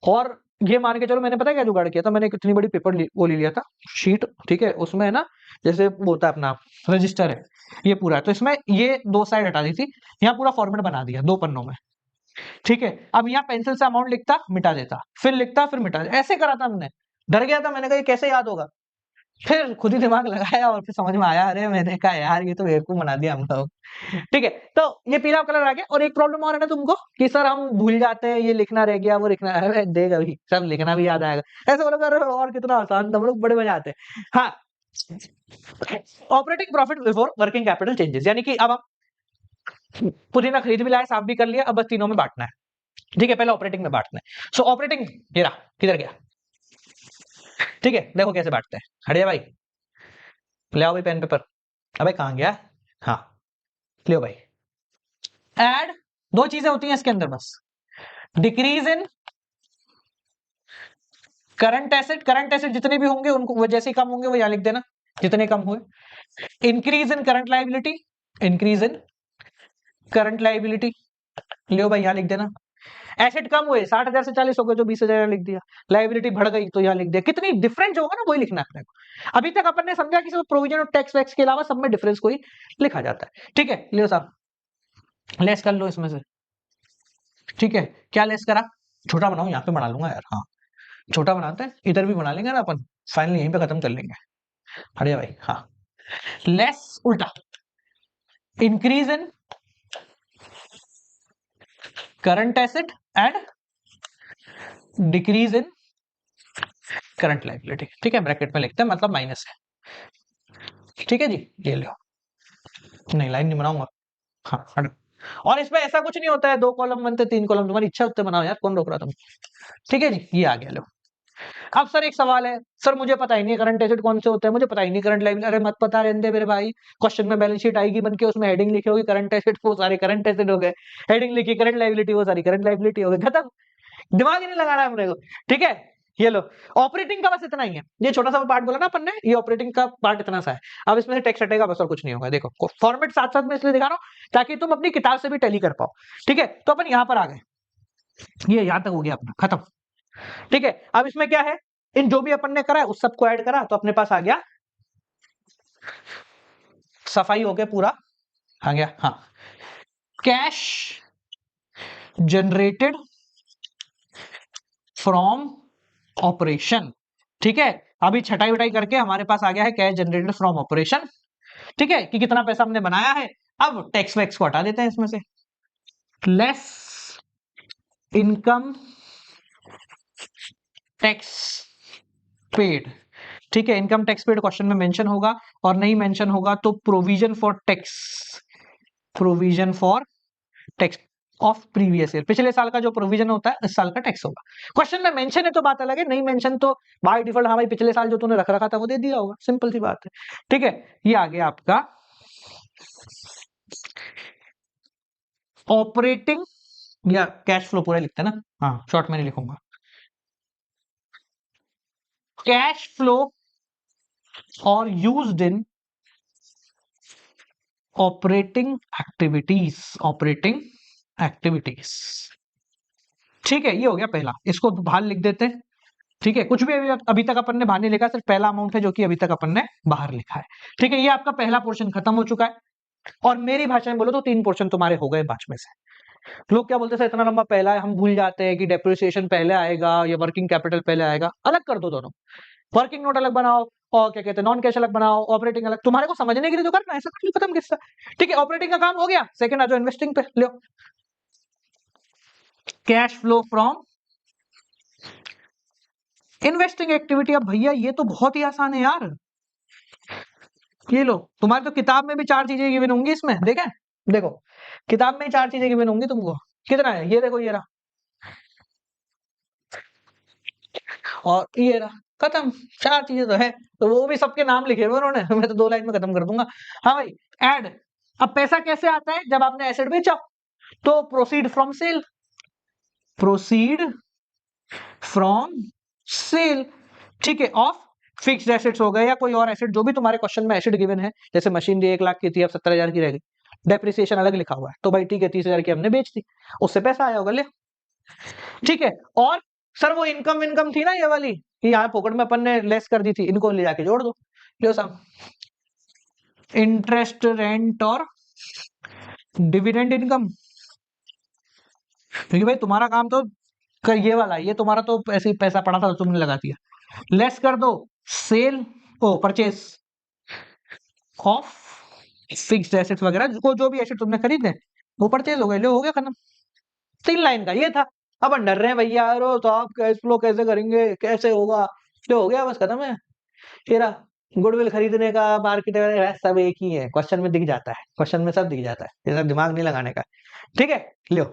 और ये मान के चलो मैंने पता है क्या जुगाड़ किया था, मैंने कितनी बड़ी पेपर वो ले लिया था शीट। ठीक है, उसमें है ना, जैसे वो होता है अपना रजिस्टर है, ये पूरा है, तो इसमें ये 2 साइड हटा दी थी, यहाँ पूरा फॉर्मेट बना दिया 2 पन्नों में। ठीक है, अब यहाँ पेंसिल से अमाउंट लिखता, मिटा देता, फिर लिखता, फिर मिटा देता, ऐसे करा था हमने। डर गया था, मैंने कहा ये कैसे याद होगा, फिर खुद ही दिमाग लगाया और फिर समझ में आया, अरे मैंने कहा यार ये तो बेवकूफ बना दिया हम लोग। ठीक है, तो ये पीला कलर आ गया, और एक प्रॉब्लम और है ना तुमको कि सर हम भूल जाते हैं, ये लिखना रह गया, वो लिखना है, देगा भी सब लिखना भी याद आएगा, ऐसे बोलोगे अरे और कितना आसान था, हम लोग बड़े मजा आते हैं। हाँ, operating profit before working capital changes, यानी कि अब हम पुदीना खरीद भी लाए, साफ भी कर लिया, अब बस तीनों में बांटना है। ठीक है, पहले ऑपरेटिंग में बांटना है। सो ऑपरेटिंग, ये रहा, किधर गया, ठीक है, देखो कैसे बांटते हैं, हटिया भाई, ले आओ भाई पेन पेपर, अबे कहां गया, हाँ ले भाई। एड, 2 चीजें होती हैं इसके अंदर बस, decrease in current asset, current asset जितने भी होंगे उनको वो जैसे कम होंगे वो यहां लिख देना, जितने कम हुए। Increase in current liability, increase in current liability, लियो भाई यहां लिख देना। एसेट कम हुए, 60,000 से 40 हो गए, जो 20,000 लिख दिया। लाइबिलिटी बढ़ गई तो यहां लिख दिया, कितनी डिफरेंस होगा ना वही लिखना है अपने को। अभी तक अपन ने समझा कि प्रोविजन और टैक्स वैक्स के अलावा सब में डिफरेंस कोई लिखा जाता है। ठीक है, लियो साहब लेस कर लो इसमें से। ठीक है, क्या लेस करा, छोटा बनाओ, यहाँ पे बना लूंगा यार, हाँ छोटा बनाते हैं, इधर भी बना लेंगे ना अपन, फाइनली यहीं पे खत्म कर लेंगे। अरे भाई हाँ, लेस उल्टा, increase in current asset and decrease in current liability. ठीक है, ब्रैकेट में लिखते हैं, मतलब माइनस है। ठीक है जी, ये लो, नहीं लाइन नहीं बनाऊंगा, हाँ हट। और इसमें ऐसा कुछ नहीं होता है 2 कॉलम बनते 3 कॉलम, तुम्हारी इच्छा होते बनाओ यार, कौन रोक रहा तुम। ठीक है जी, ये आ गया लो। अब सर एक सवाल है, सर मुझे पता ही नहीं करंट एसेट कौन से होते हैं, मुझे पता ही नहीं करंट लाइबिलिटी, अरे मत पता रहने दे मेरे भाई, क्वेश्चन में बैलेंस शीट आएगी बन के, उसमें हेडिंग लिखी होगी करंट एसेट, वो सारे करंट एसेट हो गए, हेडिंग लिखी करंट लाइबिलिटी, वो सारी करंट लाइबिलिटी हो गई, खत्म, दिमाग ही नहीं लगाना है अपने को। ठीक है, ये लो, ऑपरेटिंग का बस इतना ही है, ये छोटा सा पार्ट बोला ना अपन ने, ये ऑपरेटिंग का पार्ट इतना सा है। अब इसमें से टेक्स्ट हटेगा बस, और कुछ नहीं होगा। देखो फॉर्मेट साथ साथ में इसलिए दिखा रहा हूं ताकि तुम अपनी किताब से भी टैली कर पाओ। ठीक है, तो अपन यहां पर आ गए, ये यहां तक हो गया अपना खत्म। ठीक है, अब इसमें क्या है, इन जो भी अपन ने करा है उस सबको ऐड करा तो अपने पास आ गया, सफाई हो गया पूरा, आ गया हाँ, कैश जनरेटेड फ्रॉम ऑपरेशन। ठीक है, अभी छटाई वटाई करके हमारे पास आ गया है कैश जनरेटेड फ्रॉम ऑपरेशन। ठीक है, कि कितना पैसा हमने बनाया है। अब टैक्स वैक्स को हटा देते हैं इसमें से, लेस इनकम टैक्स पेड। ठीक है, इनकम टैक्स पेड क्वेश्चन में मेंशन होगा, और नहीं मेंशन होगा तो provision for tax, provision for tax of previous year, पिछले साल का जो प्रोविजन होता है इस साल का टैक्स होगा। क्वेश्चन में मेंशन है तो बात अलग है, नहीं मेंशन तो बाय डिफॉल्ट हाँ भाई पिछले साल जो तूने रख रखा था वो दे दिया होगा, सिंपल सी बात है। ठीक है, ये आ गया आपका ऑपरेटिंग, या कैश फ्लो पूरा लिखते हैं ना, हाँ शॉर्ट में नहीं लिखूंगा, कैश फ्लो और used in operating activities, operating activities. ठीक है, ये हो गया पहला, इसको बाहर लिख देते हैं। ठीक है, कुछ भी अभी तक अपन ने बाहर नहीं लिखा, सिर्फ पहला अमाउंट है जो कि अभी तक अपन ने बाहर लिखा है। ठीक है, ये आपका पहला पोर्शन खत्म हो चुका है, और मेरी भाषा में बोलो तो 3 पोर्शन तुम्हारे हो गए 5 में से। लोग क्या बोलते हैं, सर इतना लंबा पहला है, हम भूल जाते हैं कि डेप्रिसिएशन पहले आएगा या वर्किंग कैपिटल पहले आएगा। अलग कर दो दोनों, वर्किंग नोट अलग बनाओ और क्या कहते हैं नॉन कैश अलग बनाओ, ऑपरेटिंग अलग, तुम्हारे को समझने के लिए तो करना है, ऐसा कर लो, खत्म किस्सा। ठीक है, ऑपरेटिंग का काम हो गया। सेकंड आ जाओ इन्वेस्टिंग पे, लो cash flow from investing activity. अब भैया ये तो बहुत ही आसान है यार, ये लो, तुम्हारे तो किताब में भी 4 चीजें गिवन होंगी इसमें, देखें, देखो किताब में 4 चीजें गिवन होंगी तुमको। कितना है ये देखो, ये रहा और ये रहा, खत्म। 4 चीजें तो है, तो वो भी सबके नाम लिखे हुए उन्होंने मैं तो 2 लाइन में खत्म कर दूंगा। हाँ भाई, ऐड। अब पैसा कैसे आता है, जब आपने एसेट बेचा तो proceed from sale, proceed from sale, ठीक है, ऑफ फिक्स्ड एसेट्स हो गए या कोई और एसेट, जो भी तुम्हारे क्वेश्चन में एसेट गिवन है। जैसे मशीनरी 1 लाख की थी, अब 70,000 की रह गई, डेप्रिसिएशन अलग लिखा हुआ है, तो भाई ठीक है 30,000 की हमने बेच दी, उससे पैसा आया होगा, ले। ठीक है, और सर वो इनकम इनकम थी ना ये वाली, कि यहाँ पॉकेट में अपन ने लेस कर दी थी, इनको ले जाके जोड़ दो, लो साहब, इंटरेस्ट रेंट और डिविडेंड इनकम। क्योंकि भाई तुम्हारा काम तो ये वाला, ये तुम्हारा तो ऐसे ही पैसा पड़ा था तो तुमने लगा दिया। लेस कर दो सेल ओ परचेस ऑफ फिक्स्ड एसेट्स वगैरह, जो भी एसेट तुमने खरीदे वो परचेज हो गए, लो हो गया खत्म। 3 लाइन का ये था। अब डर रहे हैं भैया यार तो आप कैश फ्लो कैसे करेंगे, कैसे होगा, जो हो गया बस खत्म है। तेरा गुडविल खरीदने का, मार्केट सब एक ही है, क्वेश्चन में दिख जाता है, क्वेश्चन में सब दिख जाता है, ये सब दिमाग नहीं लगाने का। ठीक है, लो,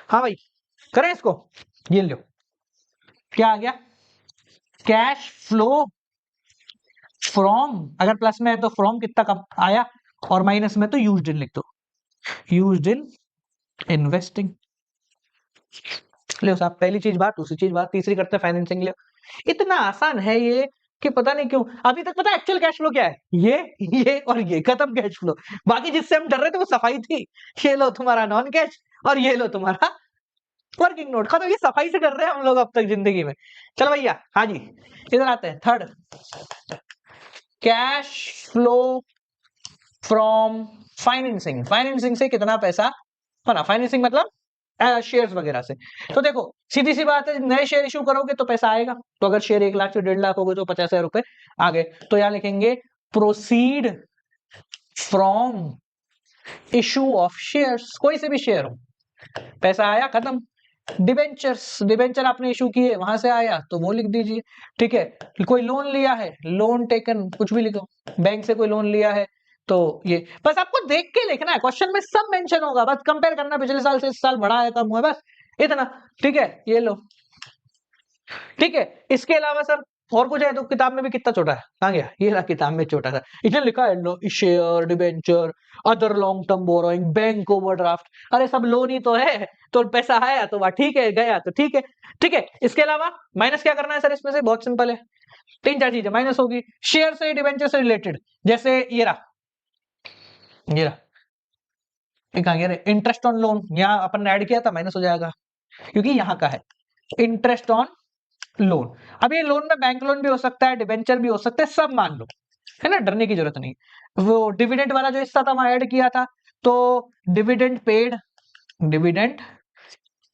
हाँ भाई करें इसको, ये लो, क्या आ गया, कैश फ्लो फ्रॉम, अगर प्लस में है तो फ्रॉम कितना कम आया, और माइनस में तो यूज्ड इन लिख दो, यूज्ड इन इन्वेस्टिंग। ले साहब, पहली चीज बात, दूसरी चीज बात, तीसरी करते हैं फाइनेंसिंग। ले, इतना आसान है ये कि पता नहीं क्यों अभी तक पता है एक्चुअल कैश फ्लो क्या है, ये और ये खत्म कैश फ्लो। बाकी जिससे हम डर रहे थे वो सफाई थी, ये लो तुम्हारा नॉन कैश और ये लो तुम्हारा वर्किंग नोट, खत्म। ये सफाई से कर रहे हैं हम लोग अब तक जिंदगी में। चलो भैया, हाँ जी, इधर आते हैं third, cash flow from financing. Financing से कितना पैसा बना, फाइनेंसिंग मतलब शेयर्स वगैरह से। तो देखो सीधी सी बात है, नए शेयर इशू करोगे तो पैसा आएगा, तो अगर शेयर 1 लाख से 1.5 लाख हो गए तो 50,000 रुपए आ गए, तो यहाँ लिखेंगे proceed from issue of shares, कोई से भी शेयर हो, पैसा आया खत्म। डिबेंचर्स, डिबेंचर आपने इशू किए वहां से आया तो वो लिख दीजिए। ठीक है, कोई लोन लिया है, लोन टेकन, कुछ भी लिखो, बैंक से कोई लोन लिया है तो ये, बस आपको देख के लिखना है, क्वेश्चन में सब मेंशन होगा, बस कंपेयर करना पिछले साल से इस साल बढ़ा है कम हुआ है, बस इतना। ठीक है, ये लो, ठीक है। इसके अलावा सर और कुछ है तो किताब में भी कितना छोटा है, कहाँ गया, ये रहा किताब में छोटा सा, इसने लिखा है लो share, debenture, other long term borrowing, bank overdraft, अरे सब लोन ही तो है, तो पैसा आया तो वह ठीक है, गया तो ठीक है। ठीक है, इसके अलावा माइनस क्या करना है सर, इसमें से बहुत सिंपल है, 3-4 चीजें माइनस होगी शेयर से डिबेंचर से रिलेटेड, जैसे ये रहा, ये रहा, कहाँ गया रे, इंटरेस्ट ऑन लोन, यहाँ अपन ने ऐड किया था, माइनस हो जाएगा क्योंकि यहाँ का है इंटरेस्ट ऑन लोन। अब ये लोन में बैंक लोन भी हो सकता है, डिबेंचर भी हो सकता है, सब मान लो, है ना, डरने की जरूरत नहीं। वो डिविडेंड वाला जो हिस्सा था वहां ऐड किया था, तो dividend paid, dividend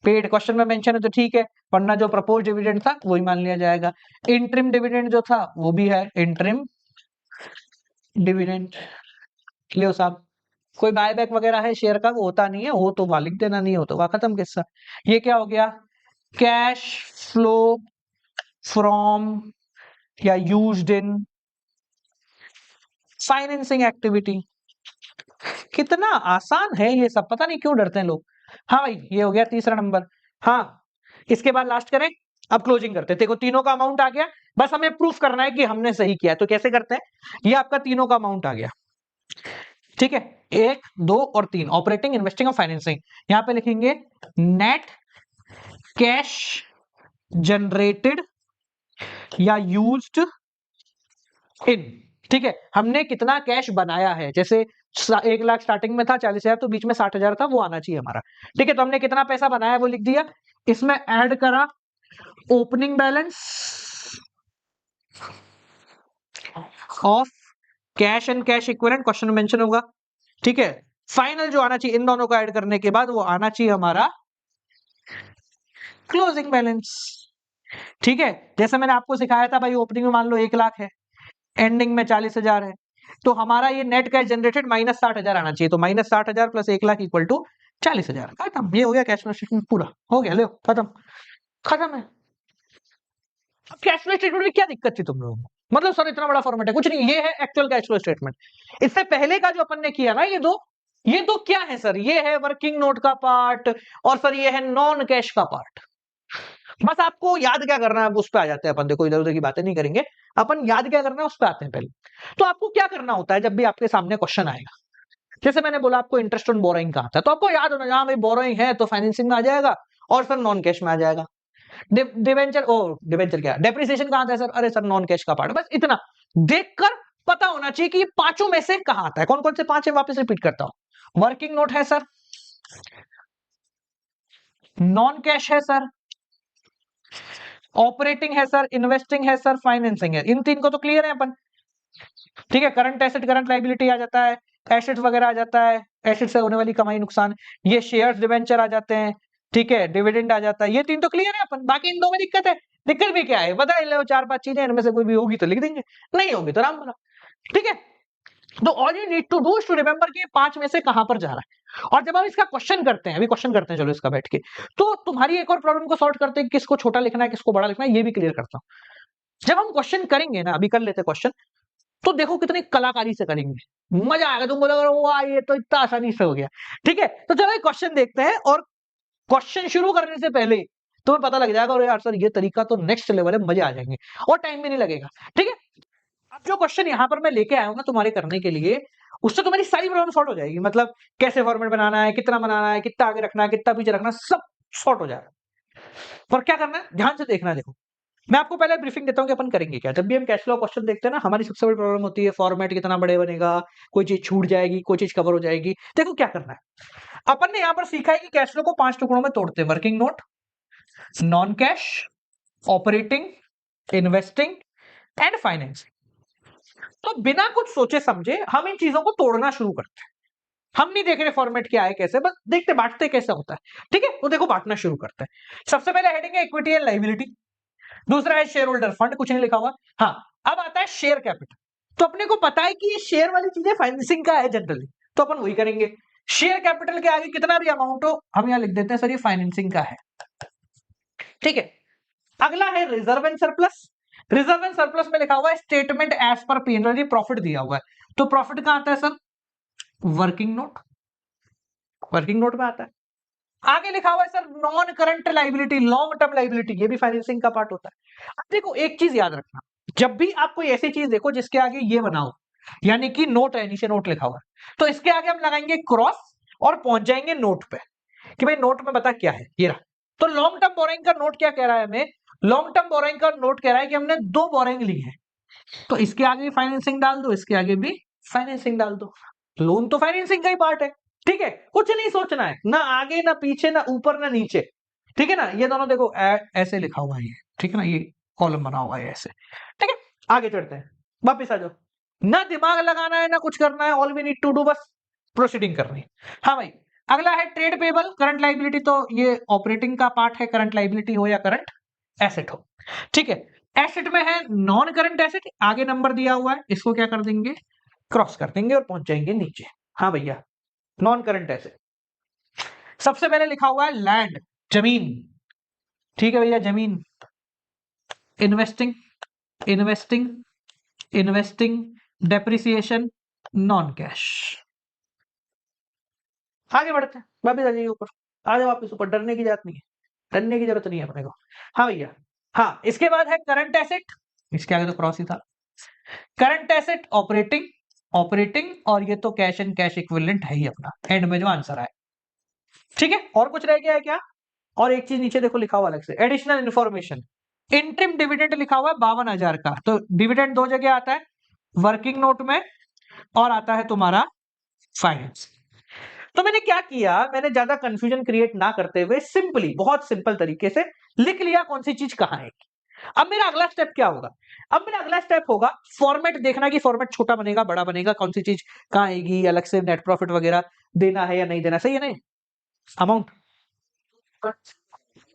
paid question में मेंशन है तो ठीक है, वरना जो प्रपोज डिविडेंड था वही मान लिया जाएगा। इंटरिम डिविडेंड जो था वो भी है, इंटरिम डिविडेंड। लियो साहब, कोई बायबैक वगैरह है शेयर का, वो होता नहीं है, हो तो वहां लिख देना, नहीं हो तो वहां खत्म किस्सा। ये क्या हो गया, कैश फ्लो फ्रॉम या यूज्ड इन फाइनेंसिंग एक्टिविटी। कितना आसान है ये सब, पता नहीं क्यों डरते हैं लोग। हाँ भाई, ये हो गया तीसरा नंबर। हाँ, इसके बाद लास्ट करें, अब क्लोजिंग करते हैं। देखो तीनों का अमाउंट आ गया, बस हमें प्रूफ करना है कि हमने सही किया, तो कैसे करते हैं, ये आपका तीनों का अमाउंट आ गया, ठीक है, 1, 2 और 3, ऑपरेटिंग, इन्वेस्टिंग और फाइनेंसिंग। यहां पे लिखेंगे नेट कैश जनरेटेड या यूज्ड इन। ठीक है, हमने कितना कैश बनाया है, जैसे 1 लाख स्टार्टिंग में था, 40,000, तो बीच में 60,000 था, वो आना चाहिए हमारा। ठीक है, तो हमने कितना पैसा बनाया वो लिख दिया, इसमें ऐड करा opening balance of cash and cash equivalent, question में मेंशन होगा। ठीक है, फाइनल जो आना चाहिए इन दोनों को ऐड करने के बाद वो आना चाहिए हमारा क्लोजिंग बैलेंस। ठीक है, जैसे मैंने आपको सिखाया था भाई, ओपनिंग में मान लो 1 लाख है, एंडिंग में 40,000 है, तो हमारा ये नेट कैश जनरेटेड माइनस 60,000 आना चाहिए। तो minus 60,000 plus 1 lakh equal to 40,000। खत्म, ये हो गया कैश फ्लो स्टेटमेंट पूरा हो गया। लो खत्म, खत्म है। अब कैश फ्लो स्टेटमेंट में क्या दिक्कत थी तुम लोगों को? मतलब सर इतना बड़ा फॉर्मेट है, कुछ नहीं, ये है एक्चुअल कैश फ्लो स्टेटमेंट। इससे पहले का जो अपन ने किया ना, ये दो क्या है सर? ये है वर्किंग नोट का पार्ट, और सर ये है नॉन कैश का पार्ट। बस आपको याद क्या करना है, उस पर आ जाते हैं अपन। देखो इधर उधर की बातें नहीं करेंगे अपन, याद क्या करना है उस पर आते हैं पहले। तो आपको क्या करना होता है जब भी आपके सामने क्वेश्चन आएगा, जैसे मैंने बोला आपको इंटरेस्ट ऑन बोरोइंग कहा था, तो आपको याद होना, जहां भाई बोरोइंग है तो फाइनेंसिंग में आ जाएगा, और सर नॉन कैश में आ जाएगा। डिवेंचर क्या, डेप्रिसिएशन कहां था सर? अरे सर नॉन कैश का पार्ट। बस इतना देखकर पता होना चाहिए कि ये पांचों में से कहां आता है। कौन कौन से 5 है वापस रिपीट करता हूं। वर्किंग नोट है सर, नॉन कैश है सर, ऑपरेटिंग है सर, इन्वेस्टिंग है सर, फाइनेंसिंग है। इन 3 को तो क्लियर है अपन। ठीक है, करंट एसेट करंट लायबिलिटी आ जाता है, एसेट्स वगैरह आ जाता है, एसेट से होने वाली कमाई नुकसान, ये शेयर्स डिवेंचर आ जाते हैं, ठीक है, डिविडेंड आ जाता है। ये 3 तो क्लियर है अपन। बाकी इन 2 में दिक्कत है। दिक्कत भी क्या है बता लो, 4-5 चीजें, इनमें से कोई भी होगी तो लिख देंगे, नहीं होगी तो राम भला। ठीक है, तो all you need to do is to remember कि 5 में से कहां पर जा रहा है। और जब हम इसका क्वेश्चन करते हैं, अभी क्वेश्चन करते हैं चलो इसका बैठ के, तो तुम्हारी एक और प्रॉब्लम को सॉल्व करते हैं, किसको छोटा लिखना है किसको बड़ा लिखना है, ये भी क्लियर करता हूं। जब हम क्वेश्चन करेंगे ना, अभी कर लेते हैं क्वेश्चन, तो देखो कितनी कलाकारी से करेंगे, मजा आएगा। तुम बोलोगे वाह ये तो इतना आसानी से हो गया। ठीक है, तो चलो एक क्वेश्चन देखते हैं, और क्वेश्चन शुरू करने से पहले तुम्हें पता लग जाएगा और यार सर ये तरीका तो नेक्स्ट लेवल है, मजे आ जाएंगे और टाइम भी नहीं लगेगा। ठीक है, अब जो क्वेश्चन यहां पर मैं लेके आया हूं ना तुम्हारे करने के लिए, उससे तुम्हारी सारी प्रॉब्लम सॉर्ट हो जाएगी। मतलब कैसे फॉर्मेट बनाना है, कितना बनाना है, कितना आगे रखना है, कितना पीछे रखना, सब सॉर्ट हो जाएगा। पर क्या करना है, ध्यान से देखना। देखो मैं आपको पहले ब्रीफिंग देता हूं कि अपन करेंगे क्या। जब भी हम कैश फ्लो क्वेश्चन देखते हैं ना, हमारी सबसे बड़ी प्रॉब्लम होती है फॉर्मेट कितना बड़े बनेगा, कोई चीज छूट जाएगी, कोई चीज कवर हो जाएगी। देखो क्या करना है, अपन ने यहां पर सीखा है कि कैश फ्लो को 5 टुकड़ों में तोड़ते हैं। Working note, non cash, operating, investing and financing. तो बिना कुछ सोचे समझे हम इन चीजों को तोड़ना शुरू करते हैं। हम नहीं देख रहे फॉर्मेट क्या है कैसे, बस देखते बांटते कैसे होता है। ठीक है, तो देखो बांटना शुरू करते हैं। सबसे पहले हेडिंग है इक्विटी एंड लायबिलिटी, दूसरा है शेयर होल्डर फंड, कुछ नहीं लिखा हुआ। हाँ, अब आता है शेयर कैपिटल। तो अपने को पता है कि ये शेयर वाली चीजें फाइनेंसिंग का है जनरली, तो अपन वही करेंगे। शेयर कैपिटल के आगे कितना भी अमाउंट हो हम यहां लिख देते हैं सर ये फाइनेंसिंग का है। ठीक है, अगला है reserve and surplus. Reserve and surplus में लिखा हुआ है statement as per P&L, profit दिया हुआ है, तो प्रॉफिट कहां आता है sir? Working note, working note में आता है। आगे लिखा हुआ है sir non current liability, long term liability, ये भी फाइनेंसिंग का पार्ट होता है। अब देखो एक चीज याद रखना, जब भी आप कोई ऐसी चीज देखो जिसके आगे ये बनाओ, यानी कि नोट है, नीचे नोट लिखा हुआ है, तो इसके आगे हम लगाएंगे क्रॉस और पहुंच जाएंगे नोट पे कि भाई नोट में बता क्या है, ये रहा। तो लॉन्ग टर्म बोरोइंग का नोट क्या कह रहा है हमें? लॉन्ग टर्म बोरोइंग का नोट कह रहा है कि हमने 2 बोरोइंग ली है, तो इसके आगे भी फाइनेंसिंग डाल दो, इसके आगे भी फाइनेंसिंग डाल दो। लोन तो फाइनेंसिंग का ही पार्ट है। ठीक है, कुछ नहीं सोचना है, ना आगे ना पीछे ना ऊपर ना नीचे। ठीक है ना, ये दोनों देखो ऐसे लिखा हुआ है ये, ठीक है ना, ये कॉलम बना हुआ है ऐसे। ठीक है, आगे चढ़ते हैं, वापिस आ जाओ। ना दिमाग लगाना है ना कुछ करना है, all we need to do बस प्रोसीडिंग करनी है। हाँ भाई, अगला है ट्रेड पेबल करंट लाइबिलिटी, तो ये ऑपरेटिंग का पार्ट है, करंट लाइबिलिटी हो या करंट एसेट हो। ठीक है, एसेट में है नॉन करंट एसेट, आगे नंबर दिया हुआ है, इसको क्या कर देंगे? क्रॉस कर देंगे और पहुंच जाएंगे नीचे। हाँ भैया, नॉन करंट एसेट सबसे पहले लिखा हुआ है लैंड, जमीन। ठीक है भैया, जमीन। Investing, investing, investing, depreciation, non cash. आगे बढ़ते हैं, वापिस आ जाइए ऊपर, आ जाओ वापिस ऊपर, डरने की बात नहीं है, डरने की जरूरत नहीं है अपने को। हाँ भैया, हाँ, इसके बाद है करंट एसेट, इसके आगे तो क्रॉस ही था। करंट एसेट, ऑपरेटिंग, ऑपरेटिंग, और ये तो कैश एंड कैश इक्विवेलेंट है ही अपना, एंड में जो आंसर आए। ठीक है, और कुछ रह गया है क्या? और एक चीज नीचे देखो लिखा हुआ अलग से, एडिशनल इन्फॉर्मेशन। इंट्रिम डिविडेंड लिखा हुआ है 52,000 का, तो डिविडेंड 2 जगह आता है, वर्किंग नोट में और आता है तुम्हारा फाइनेंस। तो मैंने क्या किया, मैंने ज्यादा कंफ्यूजन क्रिएट ना करते हुए सिंपली, बहुत सिंपल तरीके से लिख लिया कौन सी चीज कहां है। अब मेरा अगला स्टेप क्या होगा? अब मेरा अगला स्टेप होगा फॉर्मेट देखना कि फॉर्मेट छोटा बनेगा, बड़ा बनेगा, कौन सी चीज कहाँ आएगी, अलग से नेट प्रॉफिट वगैरह देना है या नहीं देना, सही है नहीं? अमाउंट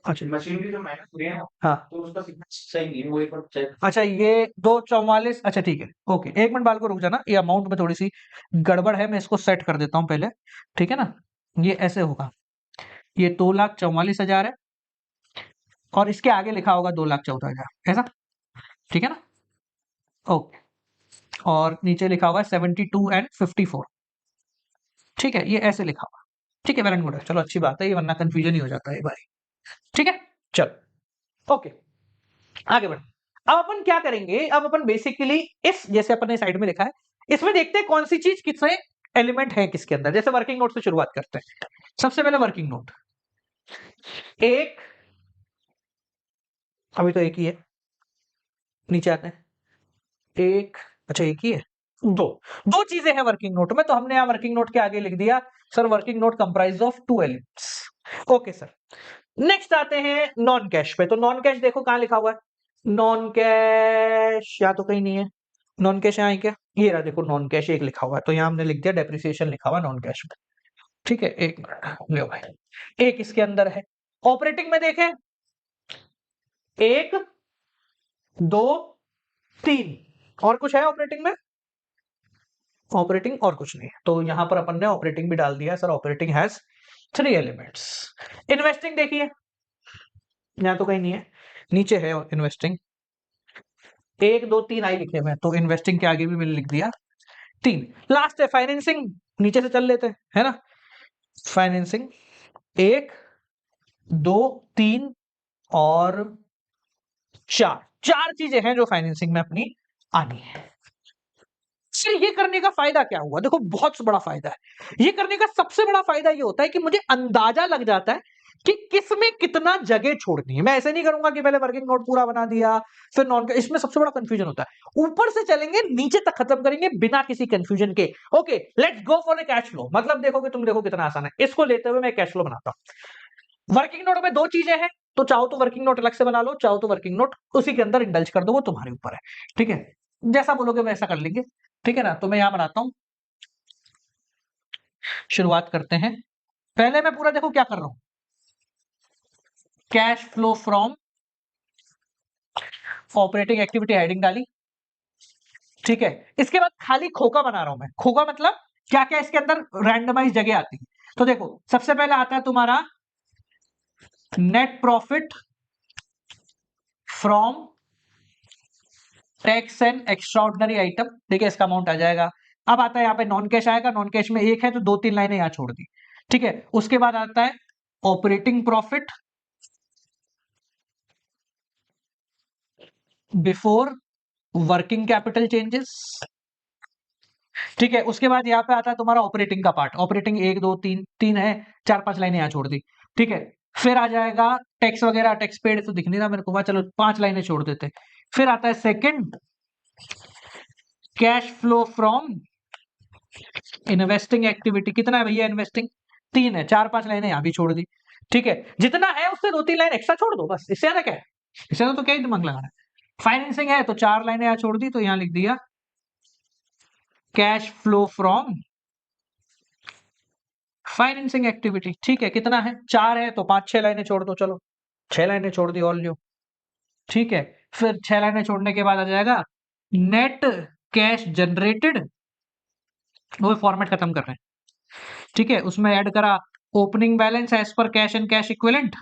अच्छा मशीन की जो मेहनत हुई है ना, हाँ तो उसका सिग्नेचर सही नहीं है, वो एक बार चेक। अच्छा ये 244 अच्छा ठीक है ओके, एक मिनट बाल को रुक जाना, ये अमाउंट में थोड़ी सी गड़बड़ है, मैं इसको सेट कर देता हूँ पहले, ठीक है ना? ये ऐसे होगा, ये 2,44,000 है और इसके आगे लिखा होगा 2,14,000 ऐसा, ठीक है ना? ओके, और नीचे लिखा हुआ है 72 एंड 54, ठीक है, ये ऐसे लिखा हुआ, ठीक है, वेरी गुड है, चलो अच्छी बात है, ये वरना कंफ्यूजन ही हो जाता है भाई, ठीक है, चलो ओके, आगे बढ़। अब अपन क्या करेंगे, अब अपन बेसिकली इस जैसे अपन ने साइड में लिखा है, इसमें देखते हैं कौन सी चीज कितने एलिमेंट है किसके अंदर। जैसे वर्किंग नोट से शुरुआत करते हैं, सबसे पहले वर्किंग नोट एक, अभी तो एक ही है, नीचे आते हैं, एक अच्छा एक ही है, दो दो चीजें हैं वर्किंग नोट में, तो हमने यहां वर्किंग नोट के आगे लिख दिया sir working note comprise of 2 elements, okay sir. Next आते हैं नॉन कैश पे, तो नॉन कैश देखो कहां लिखा हुआ है, नॉन कैश या तो कहीं नहीं है, नॉन कैश यहाँ है क्या, ये रहा देखो नॉन कैश एक लिखा हुआ है, तो यहाँ हमने लिख दिया डेप्रिसिएशन लिखा हुआ नॉन कैश में, ठीक है, एक मिनट लो भाई, एक इसके अंदर है। ऑपरेटिंग में देखें, एक दो तीन, और कुछ है ऑपरेटिंग में? ऑपरेटिंग और कुछ नहीं है, तो यहां पर अपन ने ऑपरेटिंग भी डाल दिया sir, operating has 3 elements. Investing देखिए, यहां तो कहीं नहीं है, नीचे है इन्वेस्टिंग, एक दो तीन आई लिखे हुए हैं, तो इन्वेस्टिंग के आगे भी मैंने लिख दिया 3। लास्ट है फाइनेंसिंग, नीचे से चल लेते हैं, है ना? फाइनेंसिंग एक दो तीन और चार, चार चीजें हैं जो फाइनेंसिंग में अपनी आनी है। फिर ये करने का फायदा क्या हुआ, देखो बहुत बड़ा फायदा है, ये करने का सबसे बड़ा फायदा ये होता है कि मुझे अंदाजा लग जाता है कि किस में कितना जगह छोड़नी है। मैं ऐसे नहीं करूंगा कि पहले वर्किंग नोट पूरा बना दिया फिर नॉन, इसमें सबसे बड़ा कंफ्यूजन होता है। ऊपर से चलेंगे नीचे तक खत्म करेंगे बिना किसी कंफ्यूजन के। Okay let's go for a cash flow, मतलब देखोगे तुम, देखो कितना आसान है, इसको लेते हुए मैं कैश फ्लो बनाता हूं। वर्किंग नोट में दो चीजें हैं, तो चाहो तो वर्किंग नोट अलग से बना लो, चाहो तो वर्किंग नोट उसी के अंदर इंडल्ज कर दो, वो तुम्हारे ऊपर है, ठीक है, जैसा बोलोगे वैसा कर लेंगे, ठीक है ना? तो मैं यहां बनाता हूं, शुरुआत करते हैं। पहले मैं पूरा देखो क्या कर रहा हूं, cash flow from operating activity heading डाली, ठीक है, इसके बाद खाली खोका बना रहा हूं मैं, खोका मतलब क्या क्या इसके अंदर रैंडमाइज जगह आती है। तो देखो सबसे पहले आता है तुम्हारा net profit from tax and extraordinary item, ठीक है, इसका अमाउंट आ जाएगा। अब आता है यहाँ पे नॉन कैश आएगा, नॉन कैश में एक है तो दो तीन लाइनें यहां छोड़ दी, ठीक है। उसके बाद आता है operating profit before working capital changes, ठीक है। उसके बाद यहाँ पे आता है तुम्हारा ऑपरेटिंग का पार्ट, ऑपरेटिंग एक दो तीन, तीन है, चार पांच लाइनें यहाँ छोड़ दी, ठीक है। फिर आ जाएगा टैक्स वगैरह, टैक्स पेड तो दिख नहीं रहा मेरे को, चलो पांच लाइनें छोड़ देते। फिर आता है second cash flow from investing activity, कितना है भैया इन्वेस्टिंग, तीन है, चार पांच लाइनें यहां भी छोड़ दी, ठीक है। जितना है उससे दो तीन लाइन एक्स्ट्रा छोड़ दो बस, इससे ज्यादा क्या है, इससे ज्यादा तो क्या ही दिमाग लगाना है। फाइनेंसिंग है तो चार लाइनें यहां छोड़ दी, तो यहां लिख दिया cash flow from financing activity, ठीक है। कितना है, चार है तो पांच छह लाइनें छोड़ दो, चलो छह लाइनें छोड़ दी ऑल न्यू, ठीक है। फिर छह लाइनें छोड़ने के बाद आ जाएगा नेट कैश जनरेटेड, वो फॉर्मेट खत्म कर रहे हैं, ठीक है। उसमें ऐड करा opening balance as per cash and cash equivalent,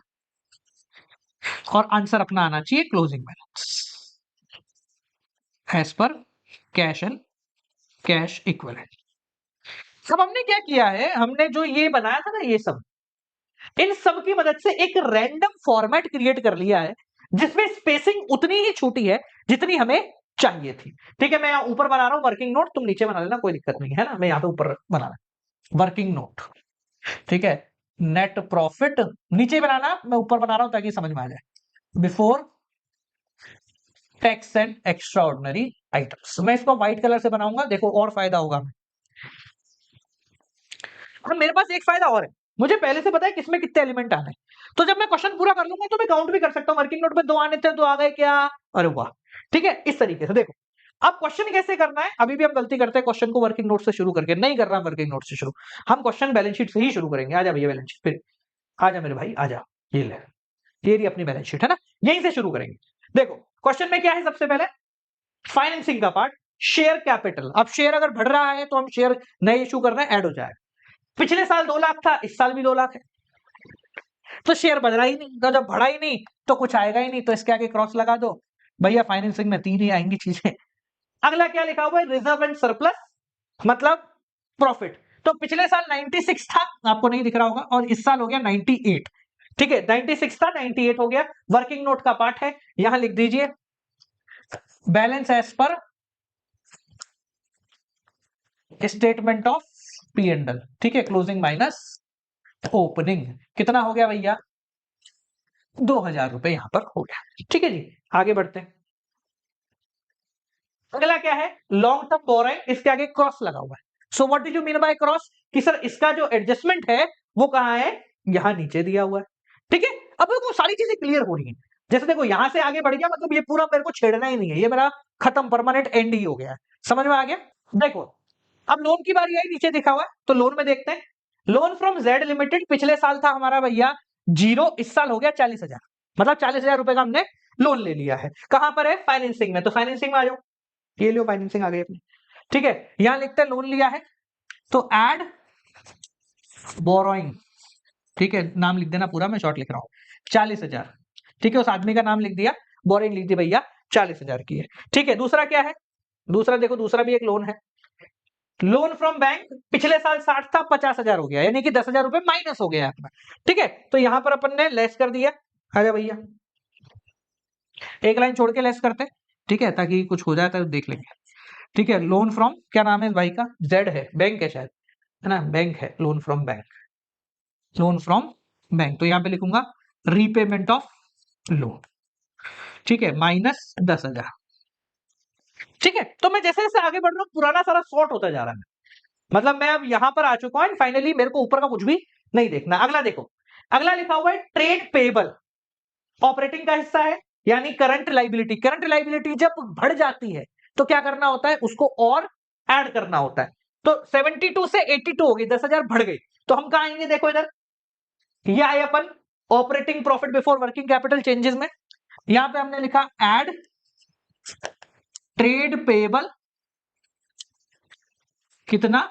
और आंसर अपना आना चाहिए closing balance as per cash and cash equivalent. अब हमने क्या किया है, हमने जो ये बनाया था ना ये सब, इन सब की मदद से एक रैंडम फॉर्मेट क्रिएट कर लिया है जिसमें स्पेसिंग उतनी ही छोटी है जितनी हमें चाहिए थी, ठीक है। मैं यहां ऊपर बना रहा हूं वर्किंग नोट, तुम नीचे बना लेना, कोई दिक्कत नहीं है ना, मैं यहां पे ऊपर बना रहा वर्किंग नोट, ठीक है। नेट प्रॉफिट नीचे बनाना, मैं ऊपर बना रहा हूं ताकि समझ में आ जाए, before tax and extra ordinary items. मैं इसको व्हाइट कलर से बनाऊंगा, देखो और फायदा होगा। अब मेरे पास एक फायदा और है, मुझे पहले से पता है किसमें कितने एलिमेंट आने हैं, तो जब मैं क्वेश्चन पूरा कर लूंगा तो मैं काउंट भी कर सकता हूँ, वर्किंग नोट में 2 आने थे, 2 आ गए क्या, अरे वाह। ठीक है, इस तरीके से देखो। अब क्वेश्चन कैसे करना है, अभी भी हम गलती करते हैं क्वेश्चन को वर्किंग नोट से शुरू करके, नहीं कर रहा वर्किंग नोट से शुरू, हम क्वेश्चन बैलेंस शीट से ही शुरू करेंगे। आजा भैया बैलेंस शीट, फिर आजा मेरे भाई आजा, ये ले, ये रही अपनी बैलेंस शीट है ना, यहीं से शुरू करेंगे। देखो क्वेश्चन में क्या है, सबसे पहले फाइनेंसिंग का पार्ट, शेयर कैपिटल। अब शेयर अगर बढ़ रहा है तो हम शेयर नए इशू कर रहे हैं, ऐड हो जाएगा। पिछले साल 2 लाख था, इस साल भी 2 लाख है, तो शेयर बढ़ रहा ही नहीं, तो जब बढ़ा ही नहीं तो कुछ आएगा ही नहीं, तो इसके आगे क्रॉस लगा दो भैया, फाइनेंसिंग में 3 ही आएंगी चीजें। अगला क्या लिखा हुआ है, रिजर्व एंड सरप्लस, मतलब प्रॉफिट। तो पिछले साल 96 था, आपको नहीं दिख रहा होगा, और इस साल हो गया 98। ठीक है, 96 था 98 हो गया। वर्किंग नोट का पार्ट है, यहां लिख दीजिए balance as per statement of P and L. ठीक है, क्लोजिंग माइनस ओपनिंग, कितना हो गया भैया, 2000 रुपए यहां पर हो गया। ठीक है जी, आगे बढ़ते हैं। अगला क्या है, लॉन्ग टर्म बोरोइंग, इसके आगे क्रॉस लगा हुआ है। So what do you mean by cross, कि सर इसका जो एडजस्टमेंट है वो कहां है, यहां नीचे दिया हुआ है। ठीक है, अब देखो सारी चीजें क्लियर हो रही हैं। जैसे देखो यहां से आगे बढ़ गया, मतलब ये पूरा मेरे को छेड़ना ही नहीं है, ये मेरा खत्म, परमानेंट एंड ही हो गया है, समझ में आ गया। देखो अब लोन की बारी आई, नीचे दिखा हुआ है, तो लोन में देखते हैं। लोन फ्रॉम जेड लिमिटेड, पिछले साल था हमारा भैया 0, इस साल हो गया 40,000, मतलब 40,000 रुपए का हमने लोन ले लिया है। कहां पर है, फाइनेंसिंग में, तो फाइनेंसिंग में आ जाओ, ये लो फाइनेंसिंग आ गई अपनी। ठीक है, यहां लिखते हैं लोन लिया है, तो ऐड बोरोइंग। ठीक है, नाम लिख देना पूरा, मैं शॉर्ट लिख रहा हूं, 40,000। ठीक है, उस आदमी का नाम लिख दिया, बोरोइंग लिख दी भैया 40,000 की है। ठीक है, दूसरा क्या है, दूसरा देखो, दूसरा भी एक लोन है, लोन फ्रॉम बैंक, पिछले साल 60 था, 50,000 हो गया, यानी कि 10,000 रुपए माइनस हो गया अपना। ठीक है, तो यहां पर अपन ने लेस कर दिया, आजा भैया एक लाइन छोड़ के लेस करते, ठीक है, ताकि कुछ हो जाता है तो देख लेंगे। ठीक है, लोन फ्रॉम, क्या नाम है इस भाई का, जेड है, बैंक है शायद, है ना, बैंक है, loan from bank, loan from bank, तो यहां पे लिखूंगा रीपेमेंट ऑफ लोन। ठीक है, माइनस 10,000। ठीक है, तो मैं जैसे जैसे आगे बढ़ रहा हूं पुराना सारा सॉर्ट होता जा रहा है, मतलब मैं अब यहां पर आ चुका हूं, फाइनली मेरे को ऊपर का कुछ भी नहीं देखना। अगला देखो, अगला लिखा हुआ है ट्रेड पेबल, ऑपरेटिंग का हिस्सा है, यानी करंट लाइबिलिटी। करंट लाइबिलिटी जब बढ़ जाती है तो क्या करना होता है, उसको और ऐड करना होता है। तो 72 से 82 हो गई, 10,000 बढ़ गई, तो हम कहां आएंगे, देखो इधर, ये आए अपन operating profit before working capital changes में, यहां पे हमने लिखा ऐड ट्रेड पेबल, कितना,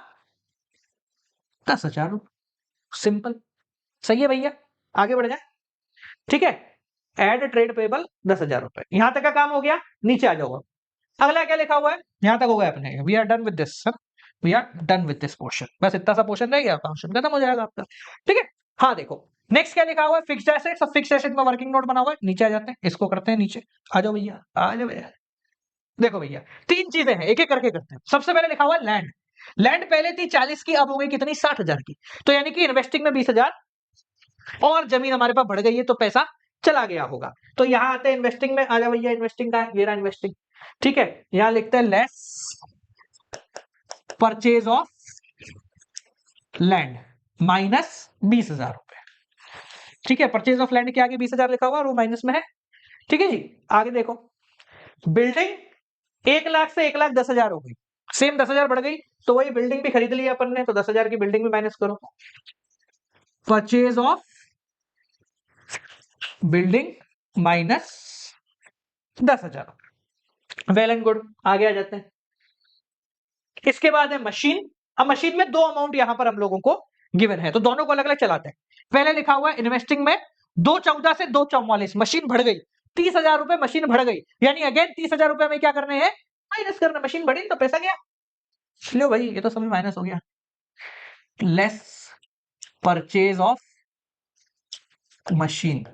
10,000 रुपए, सिंपल, सही है भैया, आगे बढ़ जाए। ठीक है, एड ट्रेड पेबल 10,000 रुपए, यहां तक का काम हो गया, नीचे आ जाओ। अगला क्या लिखा हुआ है, यहां तक हो गया अपने, we are done with this sir, we are done with this portion, बस इतना सा पोर्शन रह गया, पोर्शन खत्म हो जाएगा आपका। ठीक है, हाँ देखो नेक्स्ट क्या लिखा हुआ है, फिक्स्ड एसेट्स। अब फिक्स्ड एसेट में वर्किंग नोट बना हुआ है, नीचे आ जाते हैं, इसको करते हैं नीचे, आ जाओ भैया, आ जाओ भैया। देखो भैया 3 चीजें हैं, एक एक करके करते हैं। सबसे पहले लिखा हुआ है लैंड, लैंड पहले थी 40 की, अब हो गई कितनी, 60,000 की, तो यानी कि इन्वेस्टिंग में 20,000, और जमीन हमारे पास बढ़ गई है तो पैसा चला गया होगा। तो यहां आते हैं इन्वेस्टिंग में, आ जाओ भैया, इन्वेस्टिंग का ये रहा इन्वेस्टिंग। ठीक है, यहां लिखते हैं less purchase of land minus 20,000 रुपए। ठीक है, परचेज ऑफ लैंड के आगे 20,000 लिखा हुआ और वो माइनस में है। ठीक है जी, आगे देखो, बिल्डिंग 1 लाख से 1,10,000 हो गई, सेम 10,000 बढ़ गई, तो वही बिल्डिंग भी खरीद ली अपन ने, तो 10,000 की बिल्डिंग भी माइनस करो, purchase of building minus 10,000, well and good, आगे आ जाते हैं। इसके बाद है मशीन। अब मशीन में 2 अमाउंट यहां पर हम लोगों को गिवन है, तो दोनों को अलग अलग चलाते हैं। पहले लिखा हुआ है इन्वेस्टिंग में 214 से 244, मशीन बढ़ गई, 30,000 रुपए मशीन बढ़ गई, यानी अगेन 30,000 रुपए में क्या करने हैं, माइनस करना, मशीन बढ़ी तो पैसा गया, लो भाई ये तो सब माइनस हो गया, लेस परचेज ऑफ मशीन